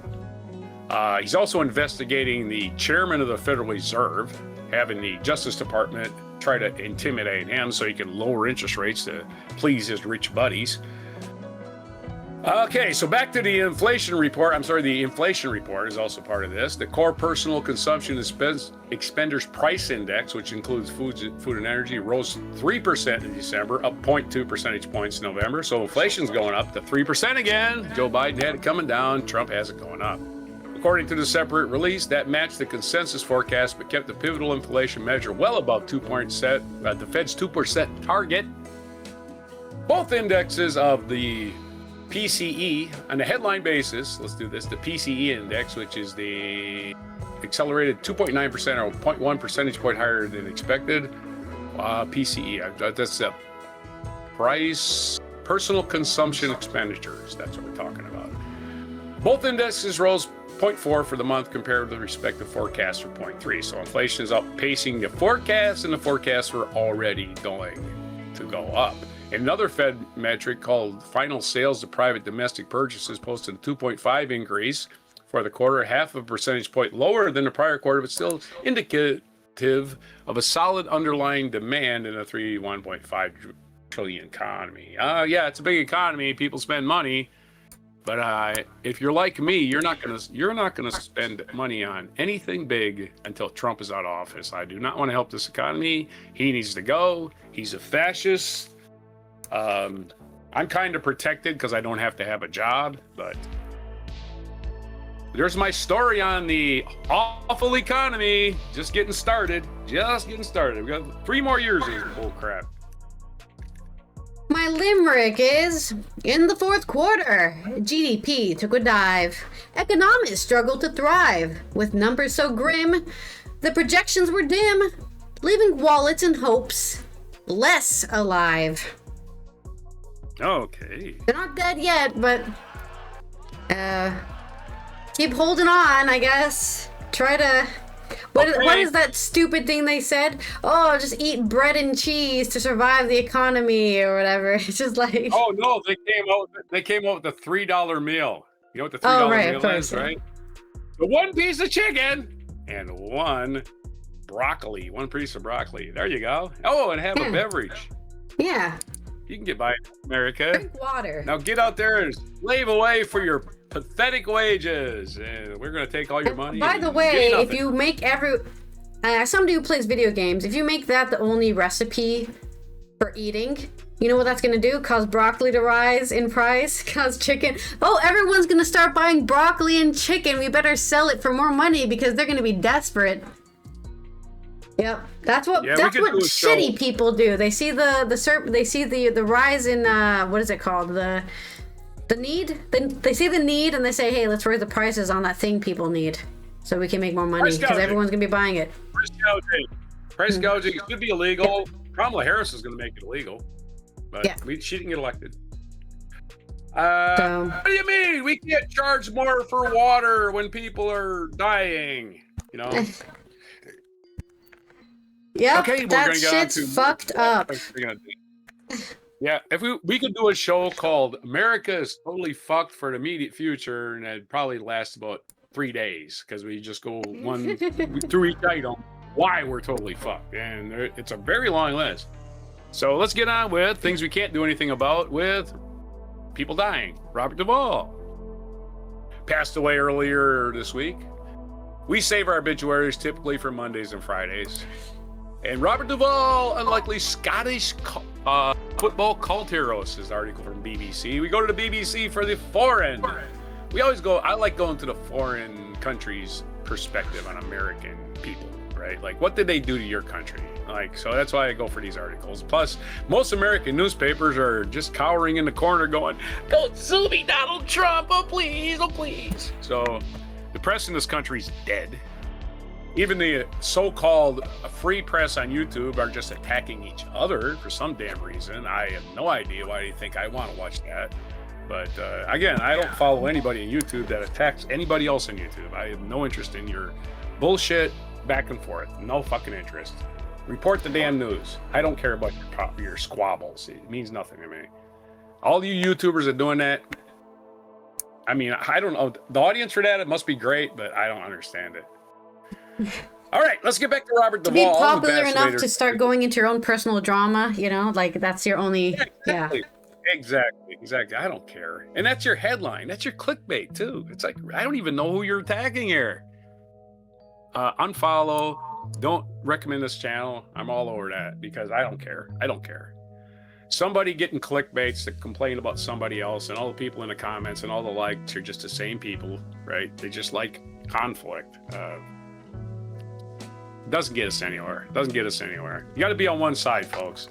He's also investigating the chairman of the Federal Reserve, having the Justice Department try to intimidate him so he can lower interest rates to please his rich buddies. Okay, so back to the inflation report. The inflation report is also part of this. The core personal consumption expenditures price index, which includes food and energy, rose 3% in December, up 0.2 percentage points in November. So inflation's going up to 3% again. Joe Biden had it coming down. Trump has it going up. According to the separate release, that matched the consensus forecast, but kept the pivotal inflation measure well above the Fed's 2% target. Both indexes of the PCE, on a headline basis, let's do this, the PCE index, which is the accelerated 2.9% or 0.1 percentage point higher than expected. PCE, that's the price, personal consumption expenditures. That's what we're talking about. Both indexes rose 0.4 for the month compared to the respective forecasts for 0.3. So inflation is outpacing the forecast, and the forecasts were already going to go up. Another Fed metric called final sales to private domestic purchases posted a 2.5 increase for the quarter, half a percentage point lower than the prior quarter, but still indicative of a solid underlying demand in a 1.5 trillion economy. Yeah, it's a big economy. People spend money. But if you're like me, you're not gonna spend money on anything big until Trump is out of office. I do not want to help this economy. He needs to go. He's a fascist. I'm kind of protected because I don't have to have a job. But there's my story on the awful economy. Just getting started. We got 3 more years of this bull crap. My limerick is, in the fourth quarter, GDP took a dive. Economists struggled to thrive. With numbers so grim, the projections were dim, leaving wallets and hopes less alive. Okay. They're not dead yet, but keep holding on, I guess. Try to... What is that stupid thing they said? Oh, just eat bread and cheese to survive the economy or whatever. It's just like... Oh, no, they came out with the $3 meal. You know what the $3 meal is, right? The one piece of chicken and one piece of broccoli. There you go. Oh, and have a beverage. Yeah. You can get by in America. Drink water. Now get out there and slave away for your pathetic wages, and we're going to take all your money. By the way, if you make somebody who plays video games, if you make that the only recipe for eating, you know what that's going to do? Cause broccoli to rise in price, cause chicken. Oh, everyone's going to start buying broccoli and chicken. We better sell it for more money because they're going to be desperate. Yep, that's what shitty people do. They see the rise in what is it called, the need. They see the need and they say, hey, let's raise the prices on that thing people need so we can make more money because everyone's gonna be buying it. Price gouging could be illegal. Kamala Harris is gonna make it illegal, but she didn't get elected. What do you mean we can't charge more for water when people are dying? You know. Yep, okay, that shit's fucked up. Yeah, if we could do a show called America is Totally Fucked for the Immediate Future, and it'd probably last about 3 days because we just go one through each item why we're totally fucked. And it's a very long list. So let's get on with things we can't do anything about with people dying. Robert Duvall passed away earlier this week. We save our obituaries typically for Mondays and Fridays. And Robert Duvall, unlikely Scottish football cult heroes, is the article from BBC. We go to the BBC for the foreign. We always go, I like going to the foreign country's perspective on American people, right? Like, what did they do to your country? Like, so that's why I go for these articles. Plus, most American newspapers are just cowering in the corner going, don't sue me, Donald Trump, oh please, oh please. So the press in this country's dead. Even the so-called free press on YouTube are just attacking each other for some damn reason. I have no idea why you think I want to watch that. But again, I don't follow anybody on YouTube that attacks anybody else on YouTube. I have no interest in your bullshit back and forth. No fucking interest. Report the damn news. I don't care about your squabbles. It means nothing to me. All you YouTubers are doing that. I mean, I don't know. The audience for that, it must be great, but I don't understand it. All right, let's get back to Robert Duvall. To be popular enough to start going into your own personal drama, you know, like that's your only, Exactly. I don't care. And that's your headline. That's your clickbait too. It's like, I don't even know who you're attacking here. Unfollow. Don't recommend this channel. I'm all over that because I don't care. Somebody getting clickbaits to complain about somebody else, and all the people in the comments and all the likes are just the same people, right? They just like conflict. Doesn't get us anywhere. You got to be on one side, folks.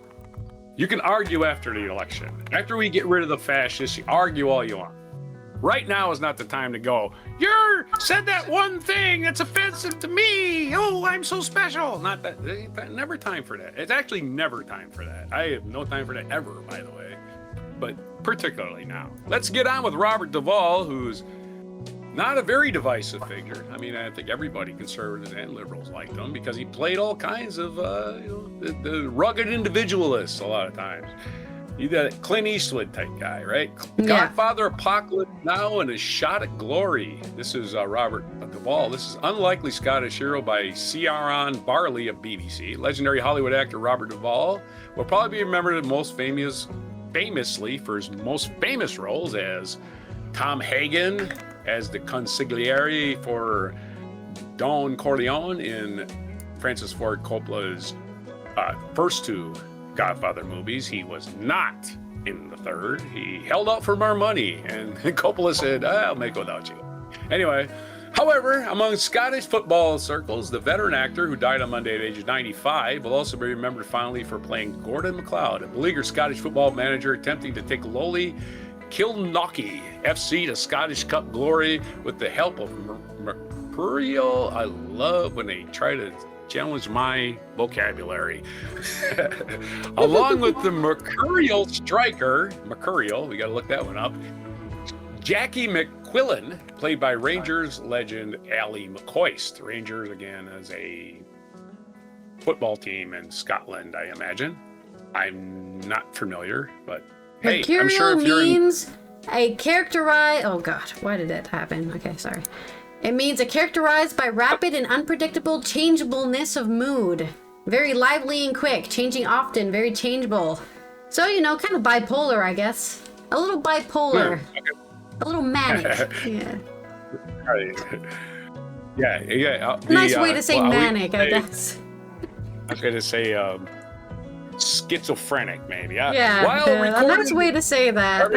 You can argue after the election. After we get rid of the fascists, you argue all you want. Right now is not the time to go, you said that one thing that's offensive to me. Oh, I'm so special. Not that. Never time for that. It's actually never time for that. I have no time for that ever, by the way. But particularly now. Let's get on with Robert Duvall, who's not a very divisive figure. I mean, I think everybody, conservatives and liberals, liked him because he played all kinds of, the rugged individualists a lot of times. You got a Clint Eastwood type guy, right? Yeah. Godfather Apocalypse Now and A Shot at Glory. This is Robert Duvall. This is Unlikely Scottish Hero by Ciaran Barley of BBC. Legendary Hollywood actor Robert Duvall will probably be remembered famously for his most famous roles as Tom Hagen, as the consigliere for Don Corleone in Francis Ford Coppola's first two Godfather movies. He was not in the third. He held out for more money, and Coppola said, I'll make without you. Anyway, however, among Scottish football circles, the veteran actor who died on Monday at the age of 95 will also be remembered fondly for playing Gordon MacLeod, a beleaguered Scottish football manager attempting to take lowly Kilnockie FC to Scottish Cup glory with the help of Mercurial. I love when they try to challenge my vocabulary. Along with the Mercurial striker, we got to look that one up, Jackie McQuillan, played by Rangers legend Ally McCoist. Rangers, again, is a football team in Scotland, I imagine. I'm not familiar, but hey, Mercurial I'm sure if you're means a characterized. Oh God, why did it happen? Okay, sorry. It means a characterized by rapid and unpredictable changeableness of mood. Very lively and quick, changing often, very changeable. So, you know, kind of bipolar, I guess. A little bipolar. Okay. A little manic. Yeah. Yeah. Nice way to say manic, I guess. I was going to say schizophrenic, maybe. Yeah, a nice way to say that.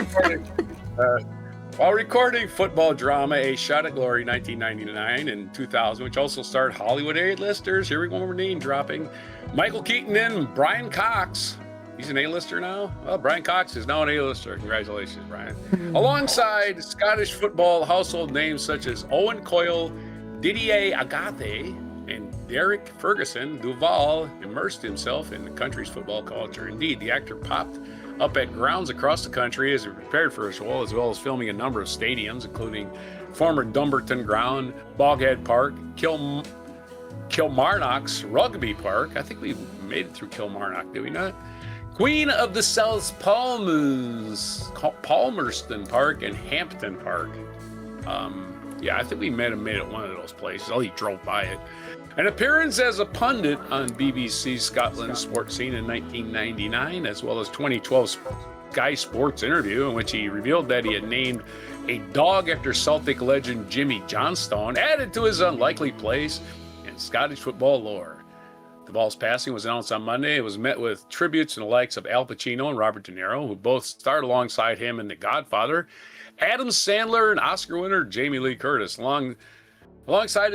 While recording football drama A Shot at Glory 1999 and 2000, which also starred Hollywood A-listers, here we go, we're name dropping, Michael Keaton and Brian Cox. He's an A-lister now? Well, Brian Cox is now an A-lister. Congratulations, Brian. Alongside Scottish football household names such as Owen Coyle, Didier Agathe, and Derek Ferguson, Duvall immersed himself in the country's football culture. Indeed, the actor popped up at grounds across the country as he prepared for his role, as well as filming a number of stadiums, including former Dumbarton Ground, Boghead Park, Kilmarnock's Rugby Park. I think we made it through Kilmarnock, did we not? Queen of the South Palmerston Park and Hampton Park. Yeah, I think we met him at one of those places. Oh, he drove by it. An appearance as a pundit on BBC's Scotland sports scene in 1999, as well as 2012 Sky Sports interview in which he revealed that he had named a dog after Celtic legend Jimmy Johnstone, added to his unlikely place in Scottish football lore. Duvall's passing was announced on Monday. It was met with tributes and the likes of Al Pacino and Robert De Niro, who both starred alongside him in The Godfather, Adam Sandler and Oscar winner Jamie Lee Curtis, alongside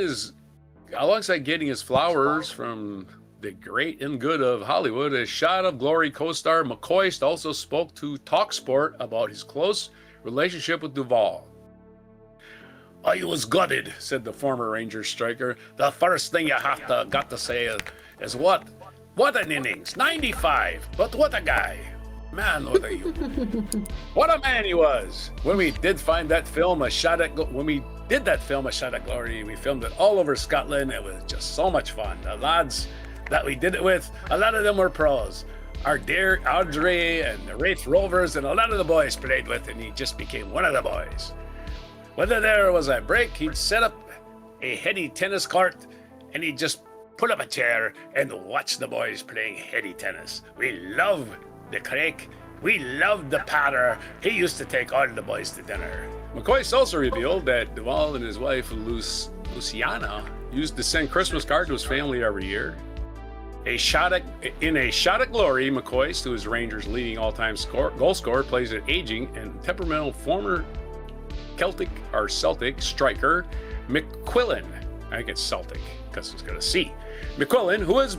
getting his flowers from the great and good of Hollywood. A Shot of Glory co-star McCoist also spoke to TalkSport about his close relationship with Duvall. "I was gutted," said the former Rangers striker. "The first thing you got to say is what an innings, 95, but what a guy. Man, what are you? What a man he was." When we did that film, A Shot at Glory, we filmed it all over Scotland. It was just so much fun. The lads that we did it with, a lot of them were pros. Our dear Audrey and the Wraith Rovers and a lot of the boys played with, and he just became one of the boys. Whether there was a break, he'd set up a heady tennis court and he'd just put up a chair and watch the boys playing heady tennis. We love the crack. We loved the patter. He used to take all the boys to dinner. McCoist also revealed that Duvall and his wife, Luciana, used to send Christmas cards to his family every year. In A Shot at Glory, McCoist, who is Rangers' leading all-time goal scorer, plays an aging and temperamental former Celtic striker, McQuillan. I think it's Celtic because it's got a C. McQuillan, who was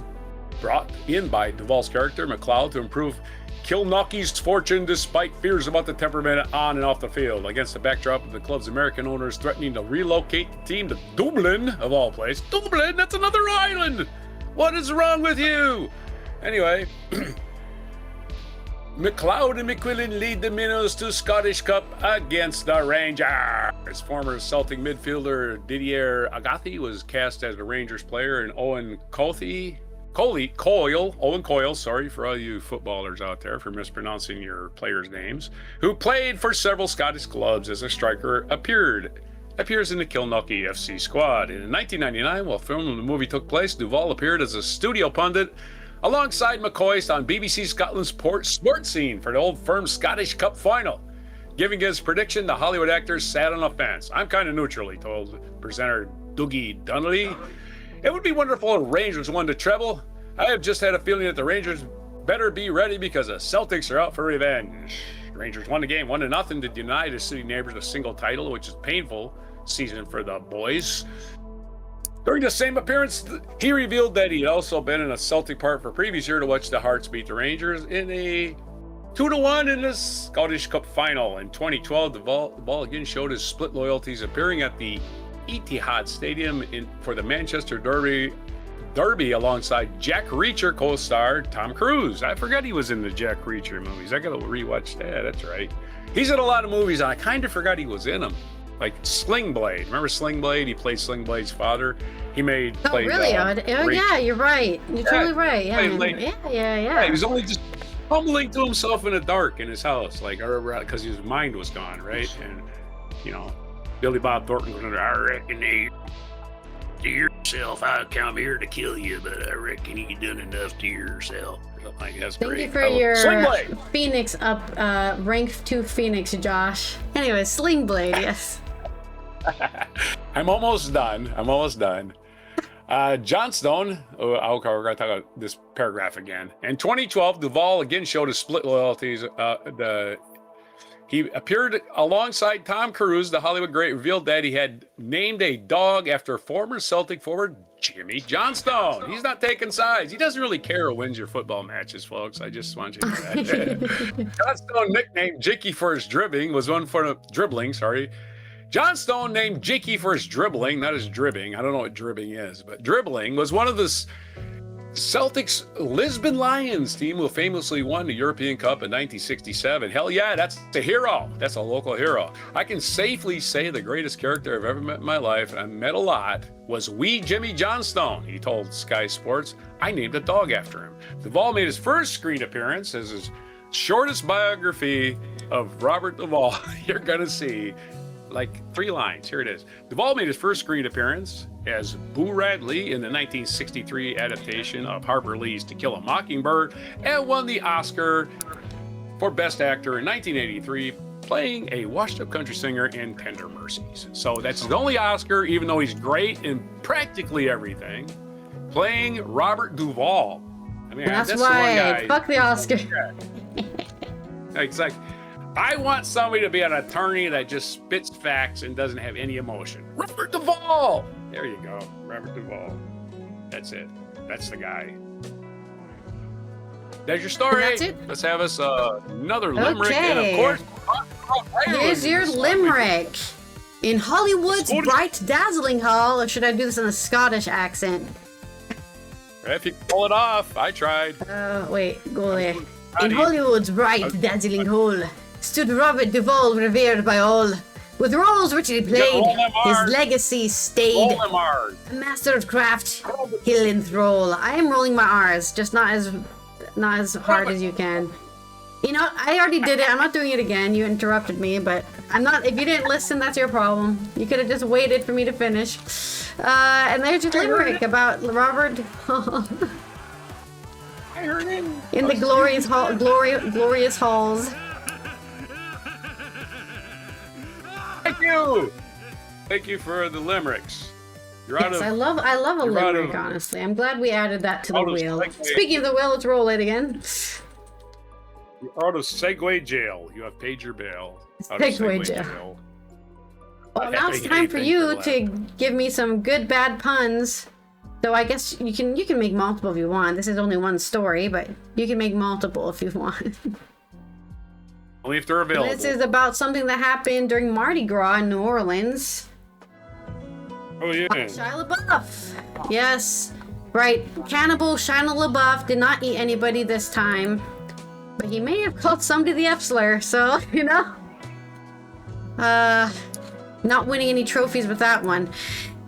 brought in by Duvall's character, McLeod, to improve Kilknockie's fortune despite fears about the temperament on and off the field, against the backdrop of the club's American owners threatening to relocate the team to Dublin, of all places. Dublin? That's another island! What is wrong with you? Anyway, McLeod and McQuillan lead the Minnows to Scottish Cup against the Rangers. Former Celtic midfielder Didier Agathe was cast as the Rangers player, and Owen Coyle, sorry for all you footballers out there for mispronouncing your players' names, who played for several Scottish clubs as a striker, appears in the Kilknockie FC squad. And in 1999, while filming the movie took place, Duvall appeared as a studio pundit alongside McCoist on BBC Scotland's sports scene for the Old Firm Scottish Cup final. Giving his prediction, the Hollywood actor sat on the fence. "I'm kind of neutral," he told presenter Dougie Donnelly. "It would be wonderful if Rangers won the treble. I have just had a feeling that the Rangers better be ready because the Celtics are out for revenge." Rangers won the game 1-0 to deny the city neighbors a single title, which is painful season for the boys. During the same appearance, he revealed that he had also been in a Celtic part for previous year to watch the Hearts beat the Rangers in a 2-1 in the Scottish Cup final. In 2012, the ball again showed his split loyalties, appearing at the Etihad Stadium for the Manchester Derby alongside Jack Reacher co-star Tom Cruise. I forgot he was in the Jack Reacher movies. I gotta rewatch that. That's right. He's in a lot of movies, and I kind of forgot he was in them. Like Sling Blade. Remember Sling Blade? He played Sling Blade's father. Played, really? Yeah, you're right. You're totally right. Yeah. Yeah. He was only just fumbling to himself in the dark in his house, because his mind was gone, right? And Billy Bob Thornton was under, "I reckon to yourself, I come here to kill you, but I reckon you done enough to yourself." That's Thank great. you for your Phoenix rank 2 Phoenix, Josh. Anyway, Sling Blade, yes. I'm almost done. Johnstone, we're going to talk about this paragraph again. In 2012, Duvall again showed his split loyalties. He appeared alongside Tom Cruise, the Hollywood great, revealed that he had named a dog after former Celtic forward Jimmy Johnstone. He's not taking sides. He doesn't really care who wins your football matches, folks. I just want you to know that. Johnstone nicknamed Jicky for his dribbling, Johnstone named Jicky for his dribbling, not his dribbing. I don't know what dribbing is, but dribbling was one of the Celtics Lisbon Lions team who famously won the European Cup in 1967. Hell yeah, that's a hero. That's a local hero. I can safely say the greatest character I've ever met in my life, and I met a lot, was wee Jimmy Johnstone. He told Sky Sports, I named a dog after him. Duvall made his first screen appearance as his shortest biography of Robert Duvall. You're going to see like 3 lines. Here it is. Duvall made his first screen appearance as Boo Radley in the 1963 adaptation of Harper Lee's To Kill a Mockingbird and won the Oscar for Best Actor in 1983, playing a washed-up country singer in Tender Mercies. So that's his only Oscar, even though he's great in practically everything, playing Robert Duvall. I mean, that's why. the one guy. Fuck the Oscar. Exactly. I want somebody to be an attorney that just spits facts and doesn't have any emotion. Robert Duvall! There you go. Robert Duvall. That's it. That's the guy. There's your story. That's it. Let's have us another limerick. Okay. And of course, Here's your limerick. In Hollywood's bright, dazzling hall, or should I do this in a Scottish accent? If you pull it off, I tried. Wait, go there. In Hollywood's bright, dazzling hall stood Robert Duvall, revered by all. With roles richly played, his legacy stayed. A master of craft, he'll enthrall. I am rolling my R's, just not as hard as you can. You know, I already did it. I'm not doing it again. You interrupted me, but I'm not. If you didn't listen, that's your problem. You could have just waited for me to finish. And there's your limerick about Robert Duvall. I heard it. In the glorious halls. Thank you. Thank you for the limericks. Yes, I love a limerick, honestly. I'm glad we added that to the wheel. Speaking of the wheel, let's roll it again. You're out of Segway jail. You have paid your bail. Segway jail. Well, now it's time for you to give me some good, bad puns. So I guess you can make multiple if you want. This is only one story, but you can make multiple if you want. Only if they're available. This is about something that happened during Mardi Gras in New Orleans. Oh, yeah. Shia LaBeouf. Yes. Right. Cannibal Shia LaBeouf did not eat anybody this time. But he may have called somebody the F-slur, so, you know. Not winning any trophies with that one.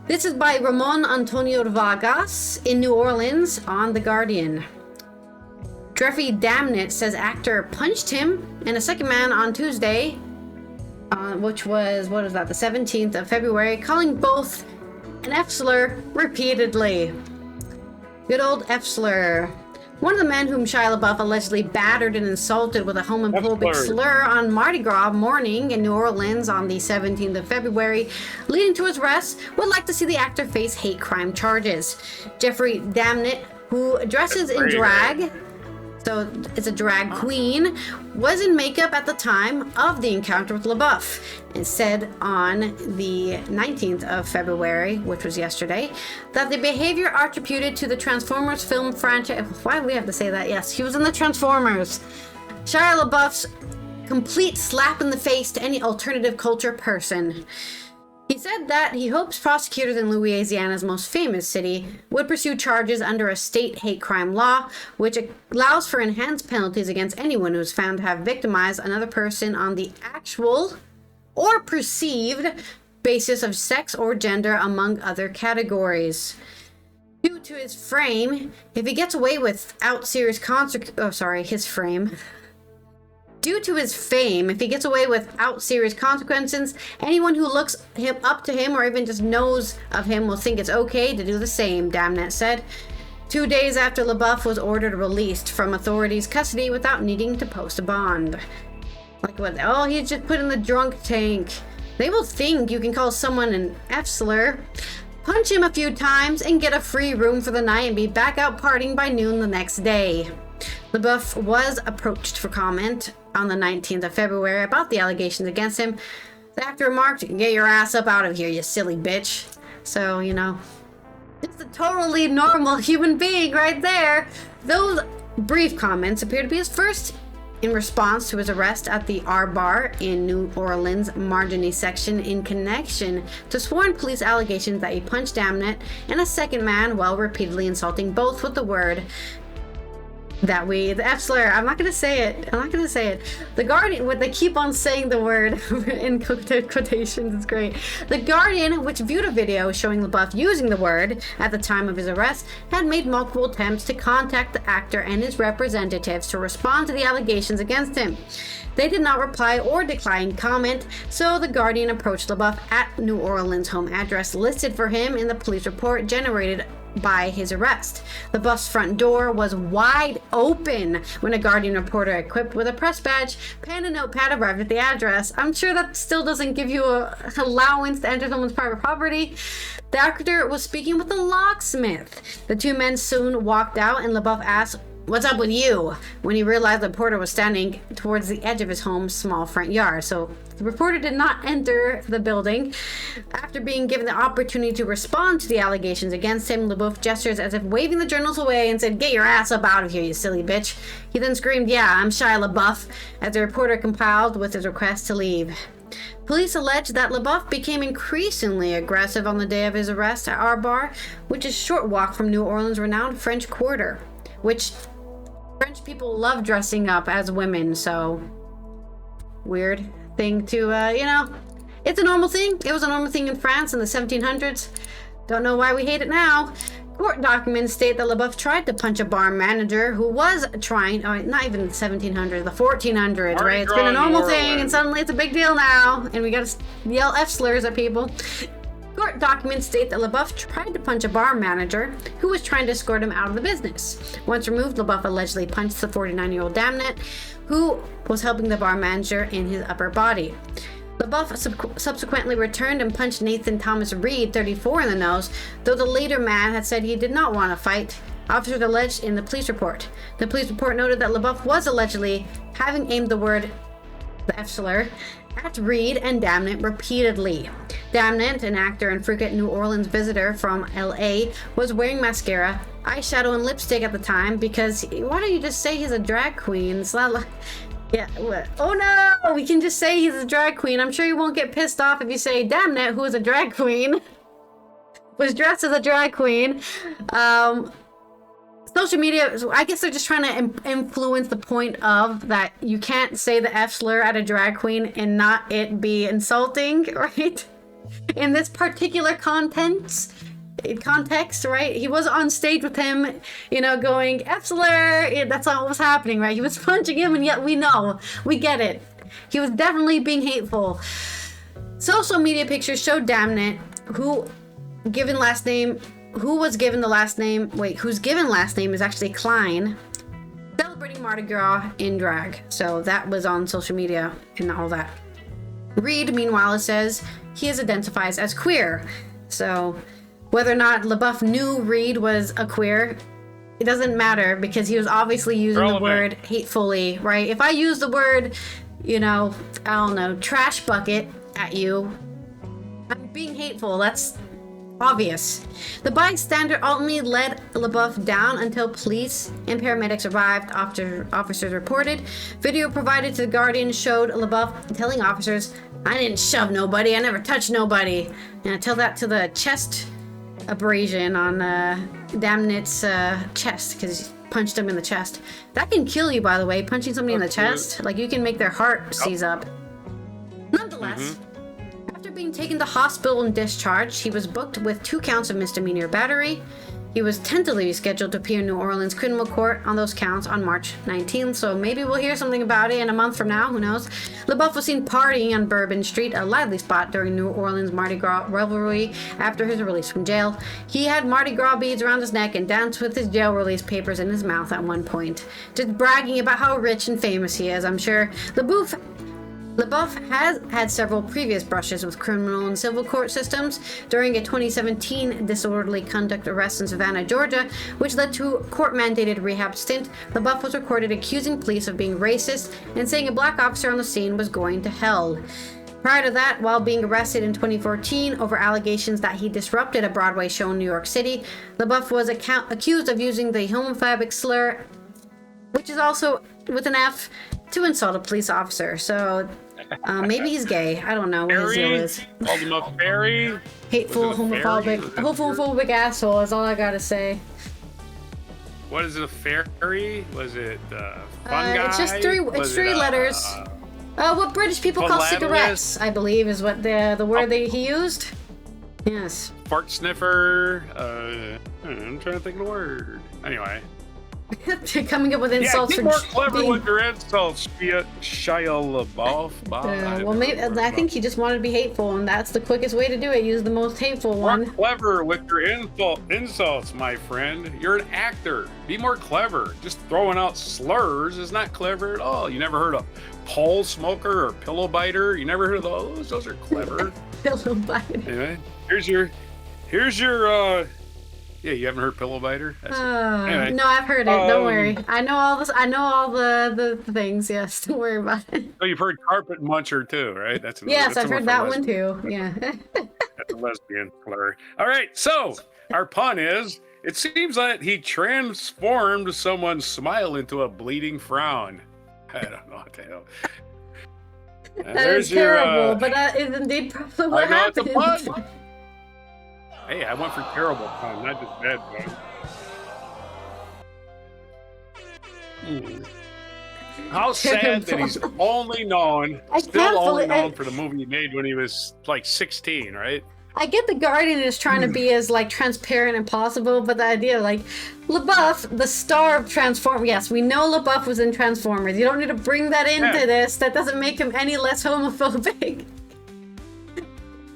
This is by Ramon Antonio Vargas in New Orleans on The Guardian. Jeffrey Damnit says actor punched him and a second man on Tuesday, which was, what is that, the 17th of February, calling both an F-slur repeatedly. Good old F-slur. One of the men whom Shia LaBeouf allegedly battered and insulted with a homophobic slur on Mardi Gras morning in New Orleans on the 17th of February, leading to his arrest, would like to see the actor face hate crime charges. Jeffrey Damnit, who dresses in drag, so it's a drag queen, was in makeup at the time of the encounter with LaBeouf, and said on the 19th of February, which was yesterday, that the behavior attributed to the Transformers film franchise. Why do we have to say that? Yes, he was in the Transformers. Shia LaBeouf's complete slap in the face to any alternative culture person. He said that he hopes prosecutors in Louisiana's most famous city would pursue charges under a state hate crime law, which allows for enhanced penalties against anyone who is found to have victimized another person on the actual or perceived basis of sex or gender, among other categories. Due to his frame, if he gets away without serious Due to his fame, if he gets away without serious consequences, anyone who looks up to him or even just knows of him will think it's okay to do the same, Damnit said. 2 days after LaBeouf was ordered released from authorities' custody without needing to post a bond. Like what? Oh, he's just put in the drunk tank. They will think you can call someone an F-slur, punch him a few times, and get a free room for the night and be back out partying by noon the next day. LaBeouf was approached for comment on the 19th of February about the allegations against him. The actor remarked, "Get your ass up out of here, you silly bitch." So, you know, just a totally normal human being right there. Those brief comments appear to be his first in response to his arrest at the R Bar in New Orleans Marigny section in connection to sworn police allegations that he punched Damnett and a second man while repeatedly insulting both with the word the F slur. I'm not gonna say it. The Guardian, what they keep on saying the word in quotations, it's great. The Guardian, which viewed a video showing LaBeouf using the word at the time of his arrest, had made multiple attempts to contact the actor and his representatives to respond to the allegations against him. They did not reply or decline comment, so the Guardian approached LaBeouf at New Orleans' home address listed for him in the police report generated by his arrest. LaBeouf's front door was wide open when a Guardian reporter equipped with a press badge, pen, and notepad arrived at the address. I'm sure that still doesn't give you an allowance to enter someone's private property. The actor was speaking with a locksmith. The two men soon walked out, and LaBeouf asked, "What's up with you?" when he realized the reporter was standing towards the edge of his home's small front yard. So the reporter did not enter the building. After being given the opportunity to respond to the allegations against him, LaBeouf gestures as if waving the journals away and said, "Get your ass up out of here, you silly bitch." He then screamed, "Yeah, I'm Shia LaBeouf," as the reporter complied with his request to leave. Police allege that LaBeouf became increasingly aggressive on the day of his arrest at R Bar, which is a short walk from New Orleans' renowned French Quarter, which French people love dressing up as women, so weird thing to, it's a normal thing. It was a normal thing in France in the 1700s. Don't know why we hate it now. Court documents state that LaBeouf tried to punch a bar manager who was trying, not even the 1700s, the 1400s, right? It's been a normal thing, and suddenly it's a big deal now, and we gotta yell F slurs at people. Court documents state that LaBeouf tried to punch a bar manager who was trying to escort him out of the business. Once removed, LaBeouf allegedly punched the 49-year-old Damnett, who was helping the bar manager in his upper body. LaBeouf subsequently returned and punched Nathan Thomas Reed, 34, in the nose, though the later man had said he did not want to fight. Officers alleged in the police report. The police report noted that LaBeouf was allegedly having aimed the word, the F slur, at Reed and Damnett repeatedly. Damnett, an actor and frequent New Orleans visitor from LA, was wearing mascara, eyeshadow, and lipstick at the time because why don't you just say he's a drag queen? It's not like, yeah, what? Oh no, we can just say he's a drag queen. I'm sure you won't get pissed off if you say Damnett, who is a drag queen, was dressed as a drag queen. Social media, I guess they're just trying to influence the point of that you can't say the F slur at a drag queen and not it be insulting, right? In this particular context, right? He was on stage with him, going F slur. That's not what was happening, right? He was punching him, and yet we get it. He was definitely being hateful. Social media pictures showed Damnett, whose given last name is actually Klein, celebrating Mardi Gras in drag. So that was on social media and all that. Reed, meanwhile, it says he is identifies as queer. So whether or not LaBeouf knew Reed was a queer, it doesn't matter because he was obviously using the word hatefully, right? If I use the word, trash bucket at you, I'm being hateful. That's obvious. The bystander ultimately led LaBeouf down until police and paramedics arrived after officers reported. Video provided to the Guardian showed LaBeouf telling officers, "I didn't shove nobody, I never touched nobody." And I tell that to the chest abrasion on Damnett's chest because he punched him in the chest. That can kill you, by the way, punching somebody in the chest. Like, you can make their heart seize up. Nonetheless, after being taken to hospital and discharged, he was booked with 2 counts of misdemeanor battery. He was tentatively scheduled to appear in New Orleans criminal court on those counts on March 19th, so maybe we'll hear something about it in a month from now, who knows. LaBeouf was seen partying on Bourbon Street, a lively spot during New Orleans Mardi Gras revelry after his release from jail. He had Mardi Gras beads around his neck and danced with his jail release papers in his mouth at one point, just bragging about how rich and famous he is, I'm sure. LaBeouf has had several previous brushes with criminal and civil court systems. During a 2017 disorderly conduct arrest in Savannah, Georgia, which led to a court-mandated rehab stint, LaBeouf was recorded accusing police of being racist and saying a black officer on the scene was going to hell. Prior to that, while being arrested in 2014 over allegations that he disrupted a Broadway show in New York City, LaBeouf was accused of using the homophobic slur, which is also with an F, to insult a police officer. So maybe he's gay. I don't know what his deal is. Called him a fairy. Hateful, homophobic asshole is all I gotta say. What is it, a fairy? Was it fungi? It's just three letters. What British people call cigarettes, I believe, is what the word he used. Yes. Fart sniffer. I'm trying to think of the word. Anyway. Coming up with insults. Yeah, get more clever with your insults, Shia LaBeouf. Well, maybe I think he just wanted to be hateful, and that's the quickest way to do it. Use the most hateful one. More clever with your insults, my friend. You're an actor. Be more clever. Just throwing out slurs is not clever at all. You never heard of pole smoker or pillow biter? You never heard of those? Those are clever. Pillow biter. Anyway, here's your. Yeah, you haven't heard pillow biter? Anyway. No, I've heard it. Don't worry. I know all this. I know all the things. Yes, don't worry about it. Oh, you've heard carpet muncher too, right? Yes, I've heard that one too. Yeah. That's a lesbian slur. All right, so our pun is: it seems that he transformed someone's smile into a bleeding frown. I don't know what the hell. That is terrible, but that is indeed probably what happened. It's a pun. Hey, I went for terrible pun, not just bad pun. How sad that he's still only known for the movie he made when he was like 16, right? I get the Guardian is trying to be as like transparent as possible, but the idea like LaBeouf, the star of Transformers. Yes, we know LaBeouf was in Transformers. You don't need to bring that into this. That doesn't make him any less homophobic.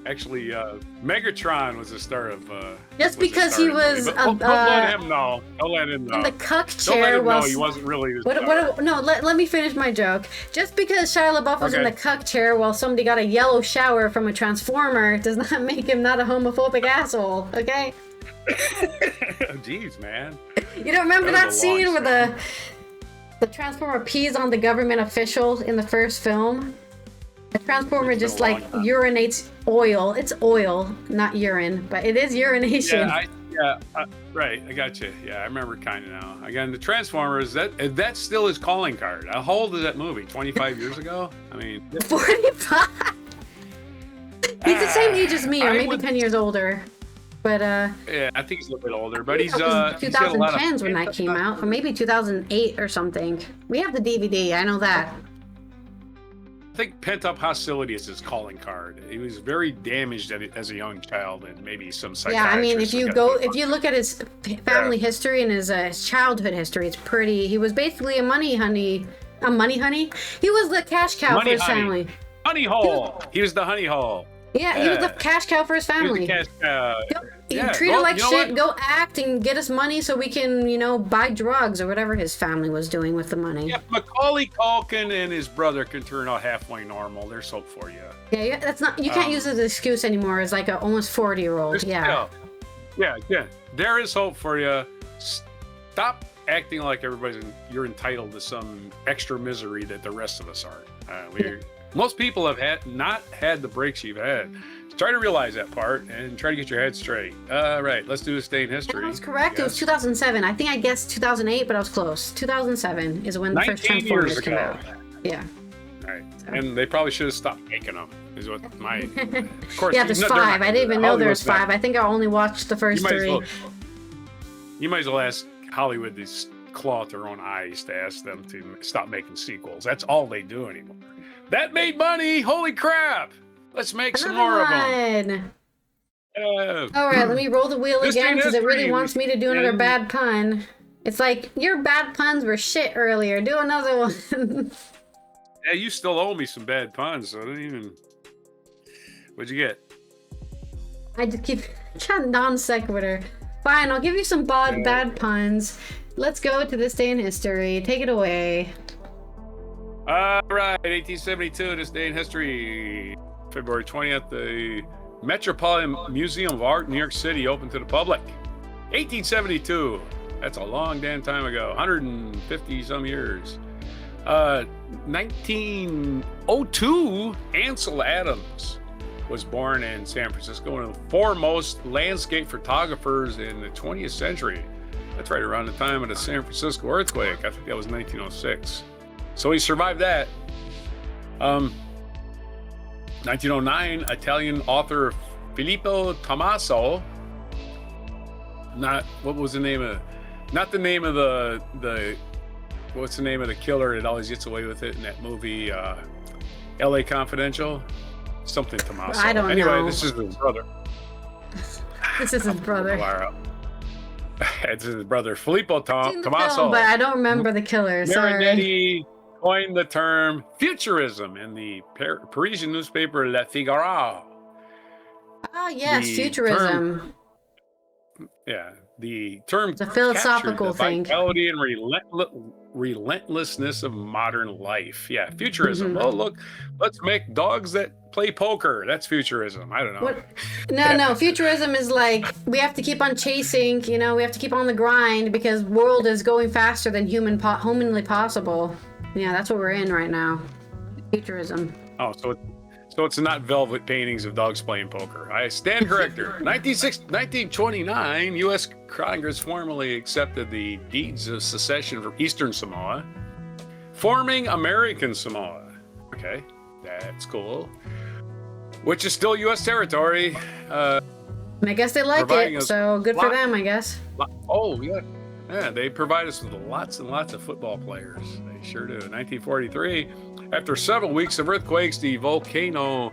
Actually, Megatron was the star of. Just because he was. Don't let him know. Don't let him know. In the cuck chair. Don't let him know he wasn't really. No, let me finish my joke. Just because Shia LaBeouf was in the cuck chair while somebody got a yellow shower from a Transformer does not make him not a homophobic asshole. Okay. Jeez, man. You don't remember that scene where the Transformer pees on the government official in the first film? The Transformer just like urinates oil. It's oil, not urine, but it is urination. Right. I got you. Yeah, I remember kind of now. Again, the Transformers, that's still his calling card. How old is that movie? 25 years ago? I mean, 45. He's the same age as me, or maybe 10 years older. But yeah, I think he's a little bit older. But he's 2010s when that came out, or maybe 2008 or something. We have the DVD. I know that. I think pent-up hostility is his calling card. He was very damaged as a young child, and maybe some psychiatrist. Yeah, I mean, if you look at his family history and his childhood history, it's pretty. He was basically a money honey. He was the cash cow for his family. Honey hole. He was the honey hole. Yeah, he was the cash cow for his family. He was the cash cow. He treated like shit. Go act and get us money so we can, buy drugs or whatever his family was doing with the money. Yeah, Macaulay Culkin and his brother can turn out halfway normal. There's hope for you. Yeah, that's not. You can't use it as an excuse anymore. As like an almost 40-year-old. Yeah. There is hope for you. Stop acting like you're entitled to some extra misery that the rest of us aren't. Most people have not had the breaks you've had. Try to realize that part and try to get your head straight. Right, let's do this day in history. That was correct. It was 2007. I think I guessed 2008, but I was close. 2007 is when the first Transformers came out. Yeah. All right. So. And they probably should have stopped making them, is what my... Of course, yeah, there's 5. I didn't even know there was 5. I think I only watched the first 3. You might as well ask Hollywood to claw at their own eyes to ask them to stop making sequels. That's all they do anymore. That made money! Holy crap! Let's make some more of them. All right, let me roll the wheel again because it really wants me to do another bad pun. It's like, your bad puns were shit earlier. Do another one. Yeah, you still owe me some bad puns, so I don't even... What'd you get? I just keep trying non sequitur. Fine, I'll give you some bad puns. Let's go to this day in history. Take it away. All right, 1872, this day in history. February 20th, the Metropolitan Museum of Art in New York City opened to the public. 1872. That's a long damn time ago. 150 some years. 1902, Ansel Adams was born in San Francisco, one of the foremost landscape photographers in the 20th century. That's right around the time of the San Francisco earthquake. I think that was 1906. So he survived that. 1909, Italian author Filippo Tommaso. Not what was the name of? Not the name of the. What's the name of the killer that always gets away with it in that movie, L.A. Confidential? Something Tommaso. I don't know. Anyway, this is his brother. This is his brother. It's his brother, Filippo Tommaso. Film, but I don't remember the killer. Sorry. Marinetti coined the term futurism in the Parisian newspaper Le Figaro. Ah, yes, futurism. The term the philosophical thing. Vitality and relentlessness of modern life. Yeah, futurism. Oh, look, let's make dogs that play poker. That's futurism. I don't know. What? No, futurism is like we have to keep on chasing. You know, we have to keep on the grind because world is going faster than humanly possible. Yeah, that's what we're in right now. Futurism. Oh, so it's not velvet paintings of dogs playing poker. I stand corrected. 1929, U.S. Congress formally accepted the deeds of secession from Eastern Samoa, forming American Samoa. Okay, that's cool. Which is still U.S. territory. I guess they like it, so good for them, I guess. Oh, yeah. Yeah, they provide us with lots and lots of football players. They sure do. 1943, after several weeks of earthquakes, the volcano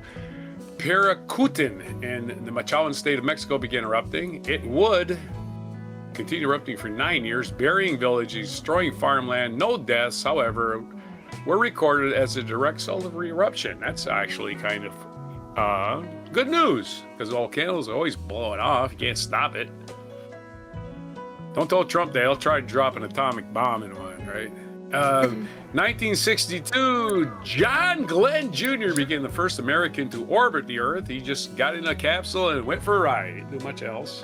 Paracutin in the Machawan state of Mexico began erupting. It would continue erupting for 9 years, burying villages, destroying farmland. No deaths, however, were recorded as a direct result of the eruption. That's actually kind of good news, because volcanoes are always blowing off. You can't stop it. Don't tell Trump they'll try to drop an atomic bomb in one, right? 1962, John Glenn Jr. became the first American to orbit the Earth. He just got in a capsule and went for a ride. He didn't do much else.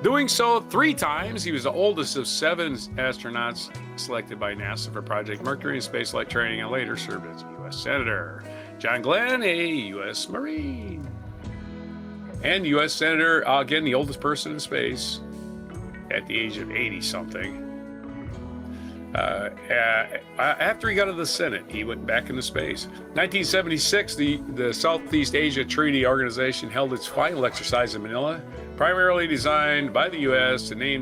Doing so 3 times, he was the oldest of 7 astronauts selected by NASA for Project Mercury and spaceflight training, and later served as a U.S. Senator. John Glenn, a U.S. Marine. And U.S. Senator, again, the oldest person in space at the age of 80-something. After he got to the Senate, he went back into space. 1976, the Southeast Asia Treaty Organization held its final exercise in Manila, primarily designed by the U.S. to name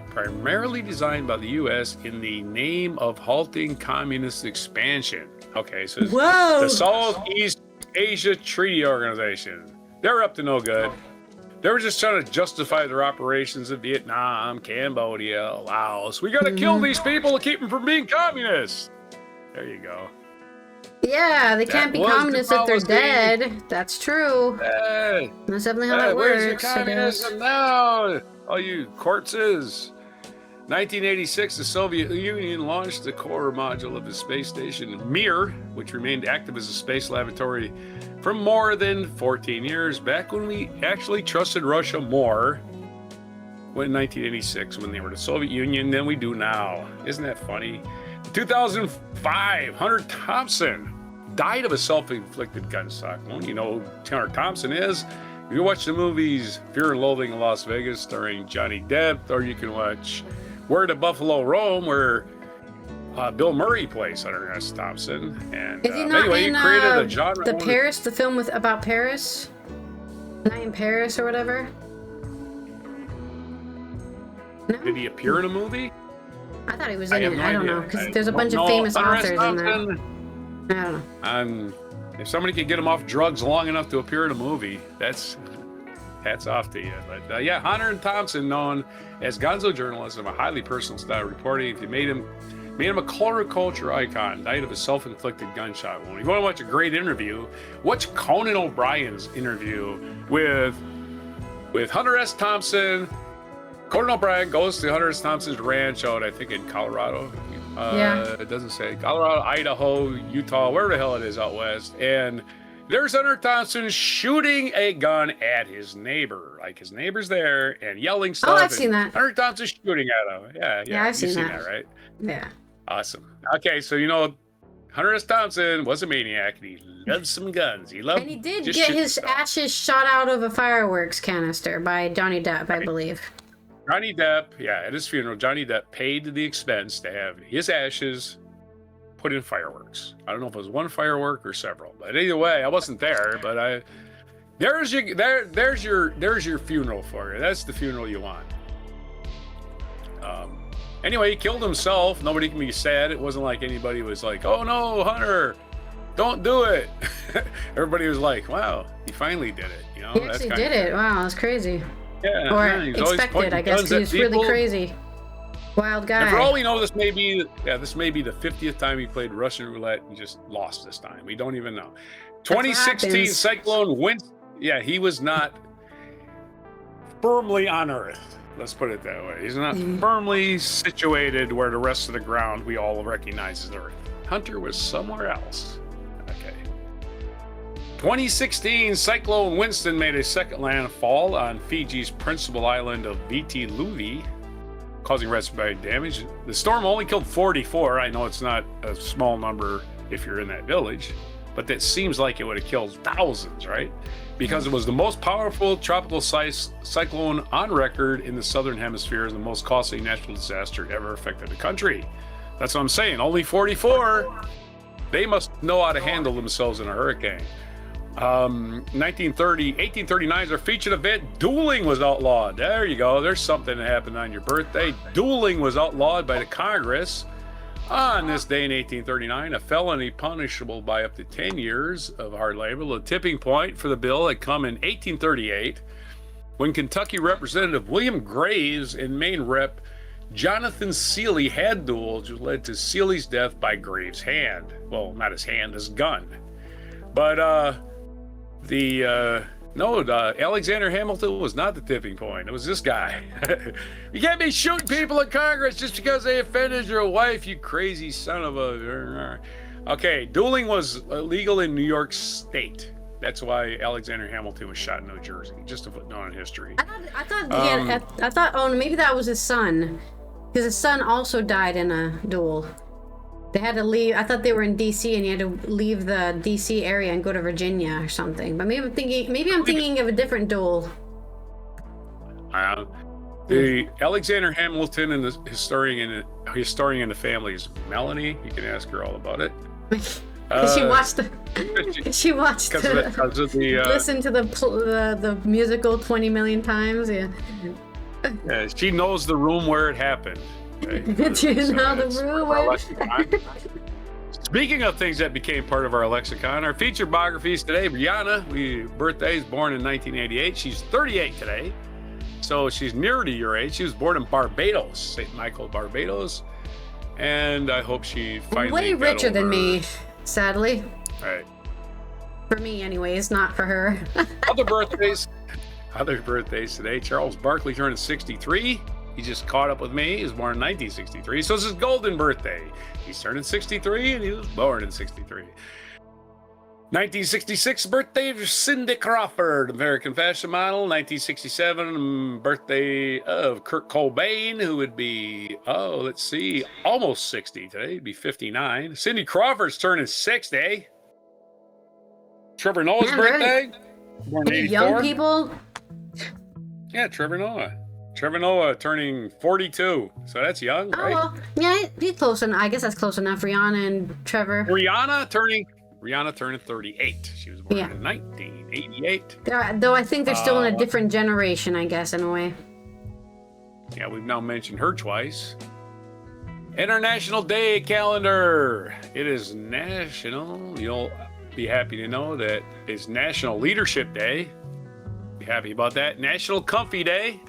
primarily designed by the U.S. in the name of halting communist expansion. Okay, so the Southeast Asia Treaty Organization. They're up to no good. They were just trying to justify their operations in Vietnam, Cambodia, Laos. We got to kill these people to keep them from being communists. There you go. Yeah, they can't be communists if they're dead. That's true. That's definitely how that works. Where's your communism now? All you corpses. 1986, the Soviet Union launched the core module of the space station Mir, which remained active as a space laboratory for more than 14 years, back when we actually trusted Russia more in 1986 when they were the Soviet Union than we do now. Isn't that funny? 2005, Hunter Thompson died of a self-inflicted gunshot wound. You know who Hunter Thompson is? You can watch the movies Fear and Loathing in Las Vegas starring Johnny Depp, or you can watch Where Did Buffalo Roam, where Bill Murray plays Hunter S. Thompson. And is he not anyway, in he created a genre. The Paris, the film about Paris? Night in Paris or whatever? No? Did he appear in a movie? I thought he was in it. I don't know, because there's a bunch of famous authors in there. I don't know. If somebody could get him off drugs long enough to appear in a movie, that's hats off to you. But yeah, Hunter and Thompson, known as gonzo journalism, a highly personal style reporting, it made him a culture icon, died of a self-inflicted gunshot wound. If you want to watch a great interview, watch Conan O'Brien's interview with Hunter S. Thompson. Conan O'Brien goes to Hunter S. Thompson's ranch out, I think, in Colorado. It doesn't say. Colorado, Idaho, Utah, wherever the hell it is out west. And there's Hunter Thompson shooting a gun at his neighbor. Like, his neighbor's there and yelling stuff. Oh, I've seen that. Hunter Thompson shooting at him. Yeah, I've seen that, right? Yeah. Awesome. Okay, so Hunter S. Thompson was a maniac, and he loved some guns. And he did get his ashes shot out of a fireworks canister by Johnny Depp, I believe. Johnny Depp, yeah, at his funeral, Johnny Depp paid the expense to have his ashes put in fireworks. I don't know if it was one firework or several, but either way, I wasn't there. But there's your funeral for you. That's the funeral you want. Anyway, he killed himself. Nobody can be sad. It wasn't like anybody was like, "Oh no, Hunter, don't do it." Everybody was like, "Wow, he finally did it." You know, he actually did it. Wow, that's crazy. Yeah, or expected, I guess, because he's really crazy. Wild guy. And for all we know, this may be the 50th time he played Russian roulette and just lost this time. We don't even know. 2016 Cyclone Winston. Yeah, he was not firmly on Earth. Let's put it that way. He's not firmly situated where the rest of the ground we all recognize as Earth. Hunter was somewhere else. Okay. 2016 Cyclone Winston made a second landfall on Fiji's principal island of Viti Levu, causing widespread damage. The storm only killed 44. I know it's not a small number if you're in that village, but that seems like it would have killed thousands, right? Because it was the most powerful tropical cyclone on record in the southern hemisphere and the most costly natural disaster ever affected the country. That's what I'm saying. Only 44. They must know how to handle themselves in a hurricane. 1839 is our featured event. Dueling was outlawed. There you go. There's something that happened on your birthday. Dueling was outlawed by the Congress on this day in 1839. A felony punishable by up to 10 years of hard labor. The tipping point for the bill had come in 1838 when Kentucky Representative William Graves and Maine Rep Jonathan Seeley had duels, which led to Seeley's death by Graves' hand. Well, not his hand, his gun. But Alexander Hamilton was not the tipping point. It was this guy. You can't be shooting people in Congress just because they offended your wife, you crazy son of a... Okay, dueling was illegal in New York State. That's why Alexander Hamilton was shot in New Jersey. Just a footnote in history. I thought, oh, maybe that was his son. Because his son also died in a duel. They had to leave. I thought they were in D.C. and you had to leave the D.C. area and go to Virginia or something. But maybe I'm thinking of a different duel. The Alexander Hamilton and the historian in the family is Melanie. You can ask her all about it. She watched. Listen to the musical 20 million times. Yeah. Yeah, she knows the room where it happened. Right? Did you know the room? Speaking of things that became part of our lexicon, our featured biographies today. Brianna, birthday's born in 1988. She's 38 today, so she's nearer to your age. She was born in Barbados, St. Michael, Barbados, and I hope she finally way richer than me, sadly. Right. For me, anyways, not for her. Other birthdays today. Charles Barkley turning 63. He just caught up with me. He was born in 1963. So it's his golden birthday. He's turning 63 and he was born in 63. 1966 birthday of Cindy Crawford, American fashion model. 1967 birthday of Kurt Cobain, who would be, almost 60 today. He'd be 59. Cindy Crawford's turning 60. Trevor Noah's birthday. Born in 84. Young people? Yeah, Trevor Noah. Trevor Noah turning 42, so that's young, right? Well, yeah, he's close enough. I guess that's close enough. Rihanna and Trevor. Rihanna turning 38. She was born in 1988. Though I think they're still in a different generation, I guess, in a way. Yeah, we've now mentioned her twice. International Day calendar. It is national. You'll be happy to know that it's National Leadership Day. Be happy about that. National Comfy Day.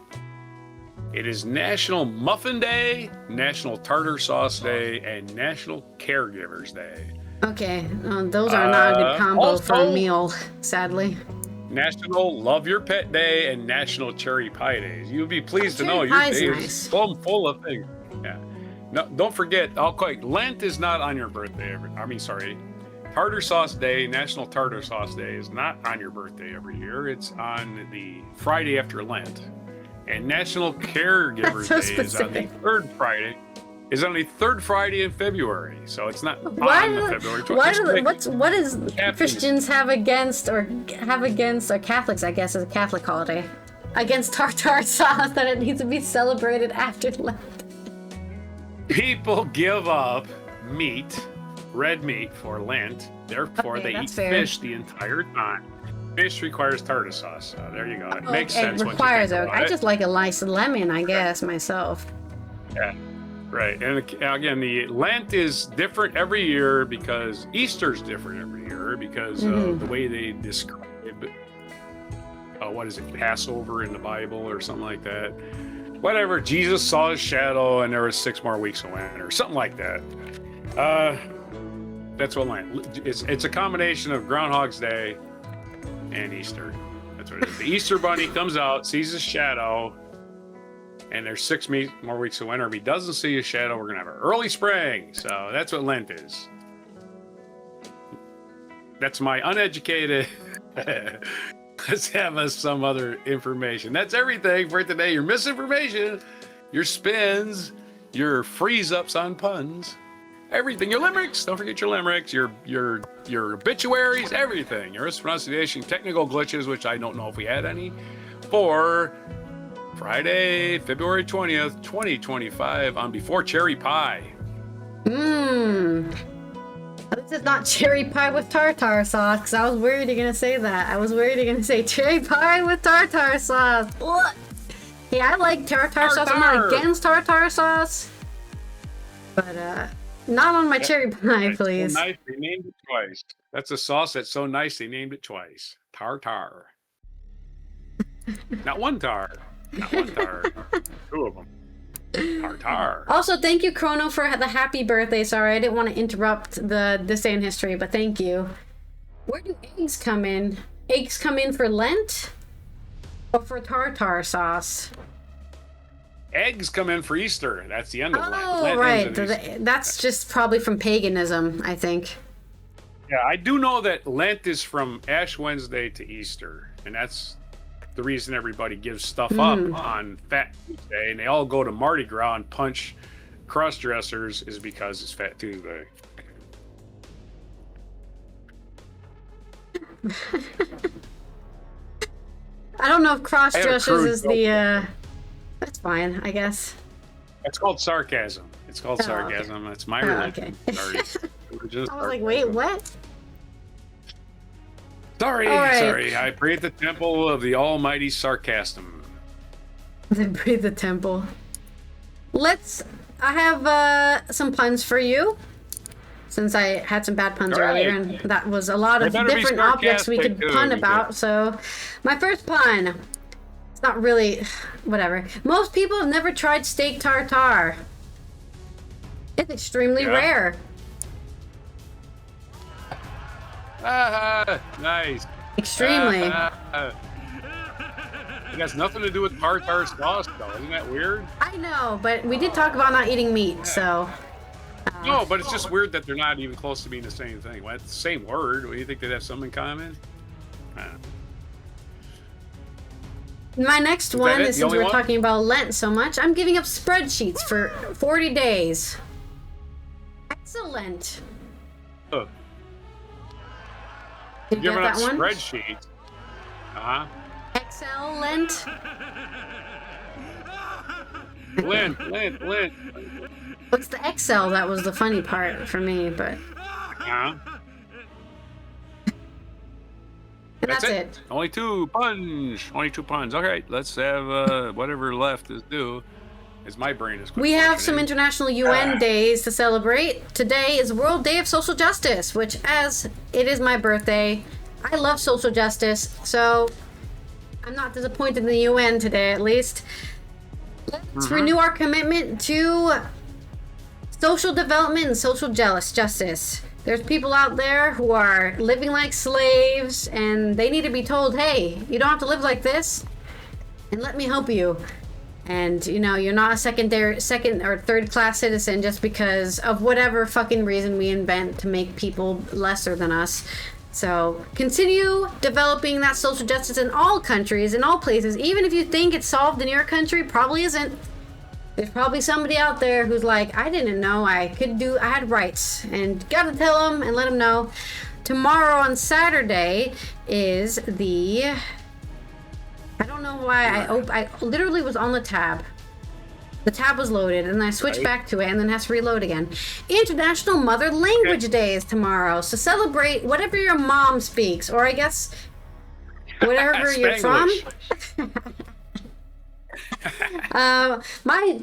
It is National Muffin Day, National Tartar Sauce Day, and National Caregivers Day. Okay, those are not a good combo for a meal, sadly. National Love Your Pet Day and National Cherry Pie Days. You'll be pleased to know your day is full of things. Yeah. No, don't forget, Lent is not on your birthday. Tartar Sauce Day, National Tartar Sauce Day is not on your birthday every year. It's on the Friday after Lent. And National Caregivers Day is on the third Friday. Is on the third Friday in February, so it's not on the February 20th. What does Christians have against, or Catholics, I guess, is a Catholic holiday? against tartar sauce that it needs to be celebrated after Lent. People give up meat, red meat, for Lent. Therefore, they eat fish the entire time. Fish requires tartar sauce. So there you go. It makes sense. It requires it. I just like a nice lemon, I guess, myself. Yeah, right. And again, the Lent is different every year because Easter's different every year because of the way they describe what is it, Passover in the Bible or something like that. Whatever. Jesus saw his shadow, and there was 6 more weeks of winter, something like that. That's what Lent. It's a combination of Groundhog's Day and Easter. That's what it is. The Easter bunny comes out, sees his shadow, and there's 6 more weeks of winter. If he doesn't see his shadow, we're gonna have an early spring. So that's what Lent is. That's my uneducated. Let's have us some other information. That's everything for today. Your misinformation, your spins, your freeze-ups on puns, everything. Your limericks. Don't forget your limericks. Your obituaries. Everything. Your mispronunciation, technical glitches, which I don't know if we had any, for Friday, February 20th, 2025, on Before Cherry Pie. This is not cherry pie with tartar sauce, because I was worried you're going to say that. I was worried you're going to say cherry pie with tartar sauce. Ugh. Yeah, I like tartar sauce. I'm not against tartar sauce. But, not on my cherry pie, please. So nice, they named it twice. That's a sauce that's so nice, they named it twice. Tartar. Not one tar. Not one tar. 2 of them. Tartar. Also, thank you, Chrono, for the happy birthday. Sorry, I didn't want to interrupt this day in history, but thank you. Where do eggs come in? Eggs come in for Lent? Or for tartar sauce? Eggs come in for Easter. That's the end of Lent. Oh, right. That's just probably from paganism, I think. Yeah, I do know that Lent is from Ash Wednesday to Easter, and that's the reason everybody gives stuff up on Fat Tuesday, and they all go to Mardi Gras and punch cross-dressers is because it's Fat Tuesday. I don't know if cross-dressers is the... That's fine, I guess. It's called sarcasm. It's called sarcasm. Okay. That's my religion. Okay. Sorry. I was like, wait, what? Sorry. I pray at the temple of the almighty sarcasm. Then pray the temple. I have some puns for you. Since I had some bad puns earlier, and that was a lot of different objects we could pun about. So, my first pun. It's not really... Whatever. Most people have never tried steak tartare. It's extremely rare. Nice. Extremely. It has nothing to do with tartar sauce, though. Isn't that weird? I know, but we did talk about not eating meat, so... No, but it's just weird that they're not even close to being the same thing. Well, it's the same word. Do you think they'd have something in common? My next one is, since we're talking about Lent so much, I'm giving up spreadsheets for 40 days. Excellent. Oh. Did you get that one? Spreadsheets. Excellent. Lent. What's the Excel? That was the funny part for me, but... And that's it. Only 2 puns. All right, let's have whatever left is due. As my brain is. We have some international UN days to celebrate. Today is World Day of Social Justice, which, as it is my birthday, I love social justice, so I'm not disappointed in the UN today, at least. Let's renew our commitment to social development and social justice. There's people out there who are living like slaves, and they need to be told, hey, you don't have to live like this, and let me help you. And, you know, you're not a second or third class citizen just because of whatever fucking reason we invent to make people lesser than us. So continue developing that social justice in all countries, in all places. Even if you think it's solved in your country, probably isn't. There's probably somebody out there who's like, I didn't know I had rights, and gotta tell them and let them know. Tomorrow on Saturday is the I don't know why. I literally was on the tab. The tab was loaded, and then I switched back to it, and then has to reload again. International Mother Language Day is tomorrow, so celebrate whatever your mom speaks, or I guess whatever you're from.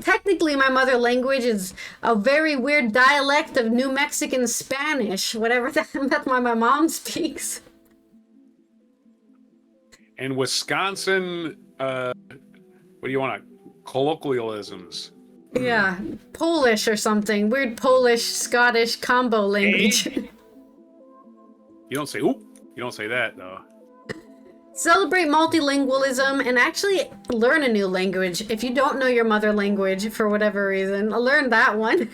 Technically my mother language is a very weird dialect of New Mexican Spanish, whatever that's what my mom speaks. And Wisconsin, what do you want? Colloquialisms. Yeah, Polish or something. Weird Polish Scottish combo language. You don't say oop. You don't say that though. Celebrate multilingualism and actually learn a new language. If you don't know your mother language for whatever reason, learn that one.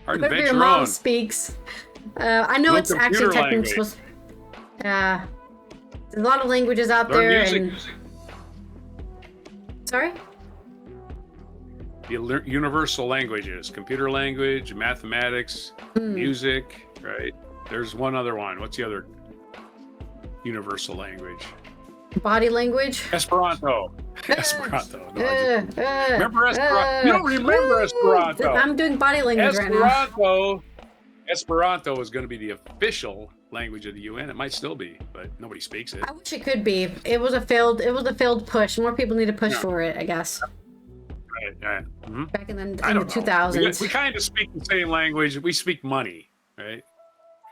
Whatever your mom speaks. I know it's actually technically supposed. There's a lot of languages out there. And... Sorry? The universal languages: computer language, mathematics, music. Right? There's one other one. What's the other universal language? Body language? Esperanto. Esperanto. No, remember Esperanto? You don't remember Esperanto. I'm doing body language right now. Esperanto is going to be the official language of the UN. It might still be, but nobody speaks it. I wish it could be. It was a failed push. More people need to push for it, I guess. Right. Mm-hmm. Back in the 2000s. We kind of speak the same language. We speak money, right?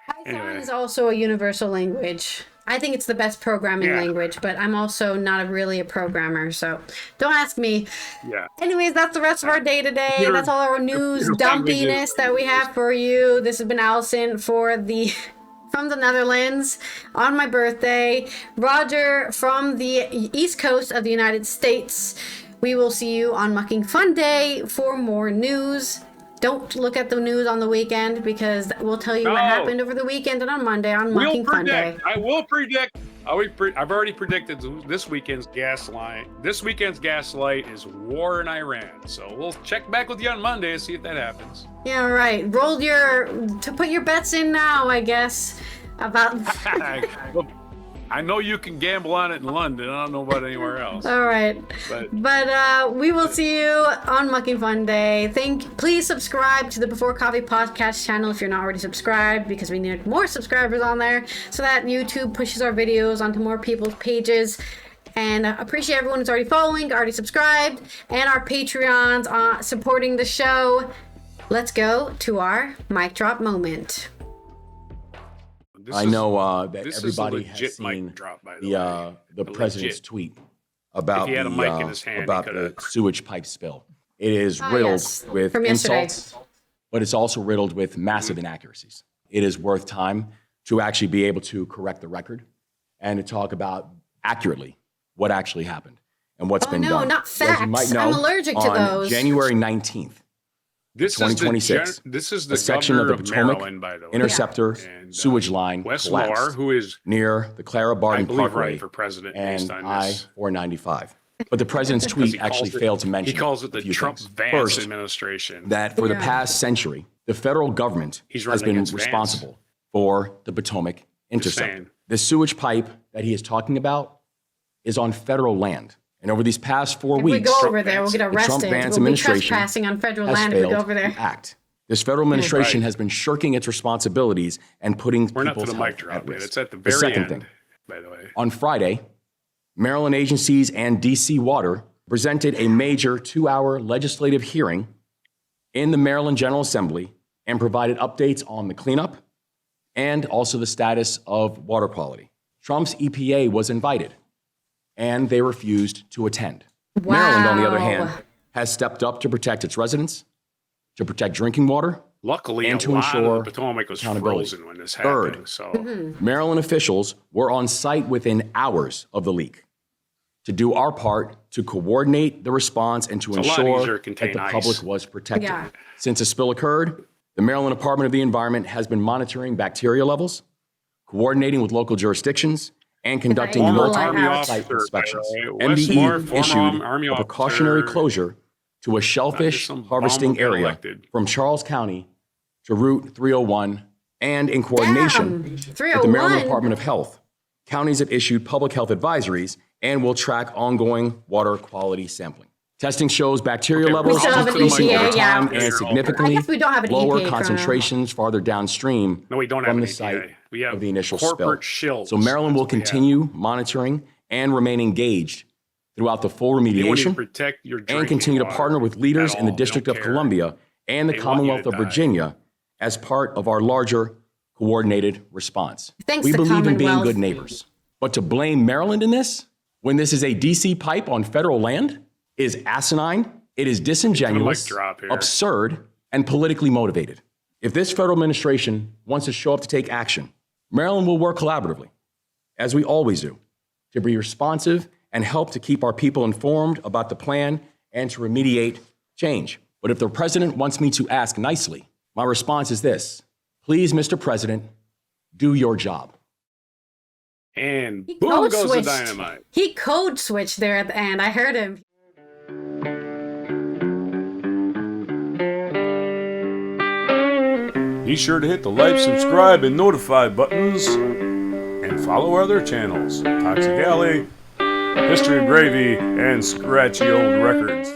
Python is also a universal language. I think it's the best programming language, but I'm also not really a programmer, so don't ask me. Yeah. Anyways, that's the rest of our day today. That's all our news dumpiness that we have for you. This has been Allison from the Netherlands on my birthday. Roger from the East Coast of the United States. We will see you on Mucking Fun Day for more news. Don't look at the news on the weekend because we'll tell you what happened over the weekend and on Monday on Mucking Fun Day. I will predict. I've already predicted this weekend's gaslight. This weekend's gaslight is war in Iran. So we'll check back with you on Monday to see if that happens. Yeah, right. Put your bets in now, I guess. About. I know you can gamble on it in London. I don't know about anywhere else. All right. But we will see you on Mucking Fun Day. Please subscribe to the Before Coffee podcast channel if you're not already subscribed, because we need more subscribers on there so that YouTube pushes our videos onto more people's pages. And I appreciate everyone who's already following, already subscribed, and our Patreons supporting the show. Let's go to our mic drop moment. I know that everybody has seen the president's tweet about the sewage pipe spill. It is riddled with insults, but it's also riddled with massive inaccuracies. It is worth time to actually be able to correct the record and to talk about accurately what actually happened and what's been done. No, not facts. As you might know, I'm allergic to those. January 19th, 2026, this is the section of the Potomac Maryland, by the way. Interceptor sewage line Wes collapsed Moore, who is near the Clara Barton Parkway for president and I-495. But the president's tweet actually failed to mention. He calls it the Trump-Vance administration. That for the past century, the federal government has been responsible for the Potomac Interceptor. The sewage pipe that he is talking about is on federal land. And over these past 4 weeks, if we go over there, we'll get arrested. The Trump-Vance administration be trespassing on federal has land if we failed go over there. to act. This federal administration has been shirking its responsibilities and putting We're not to people's the mic health drop at yet. risk. It's at the The very second end, thing, by the way. on Friday, Maryland agencies and D.C. Water presented a major 2-hour legislative hearing in the Maryland General Assembly and provided updates on the cleanup and also the status of water quality. Trump's EPA was invited, and they refused to attend. Wow. Maryland, on the other hand, has stepped up to protect its residents, to protect drinking water, Luckily, and to a lot ensure of the Potomac was accountability. frozen when this happened. Third, So Maryland officials were on site within hours of the leak to do our part to coordinate the response and to ensure that the public was protected. Yeah. Since the spill occurred, the Maryland Department of the Environment has been monitoring bacteria levels, coordinating with local jurisdictions, and conducting multi-site inspections. MDE issued a precautionary closure to a shellfish harvesting area from Charles County to Route 301, and in coordination with the Maryland Department of Health, counties have issued public health advisories and will track ongoing water quality sampling. Testing shows bacteria levels still have an increasing EPA, over time yeah. and significantly I guess we don't have an lower EPA, concentrations farther downstream No, we don't have from an the EPA. site We have of the initial corporate spill. shills. So Maryland That's will what we have. continue monitoring and remain engaged throughout the full They want you to remediation protect your and drinking continue to water partner with leaders at in the all. They District don't of care. Columbia and the They want you Commonwealth to of die. Virginia as part of our larger coordinated response. Thanks We to believe in being Commonwealth. good neighbors. But to blame Maryland in this, when this is a DC pipe on federal land, is asinine, it is disingenuous, drop here. absurd, and politically motivated. If this federal administration wants to show up to take action, Maryland will work collaboratively, as we always do, to be responsive and help to keep our people informed about the plan and to remediate change. But if the president wants me to ask nicely, my response is this: please, Mr. President, do your job. And He boom code goes the switched. dynamite. He code switched there at the end. I heard him. Be sure to hit the like, subscribe, and notify buttons, and follow our other channels, Toxic Alley, History of Gravy, and Scratchy Old Records.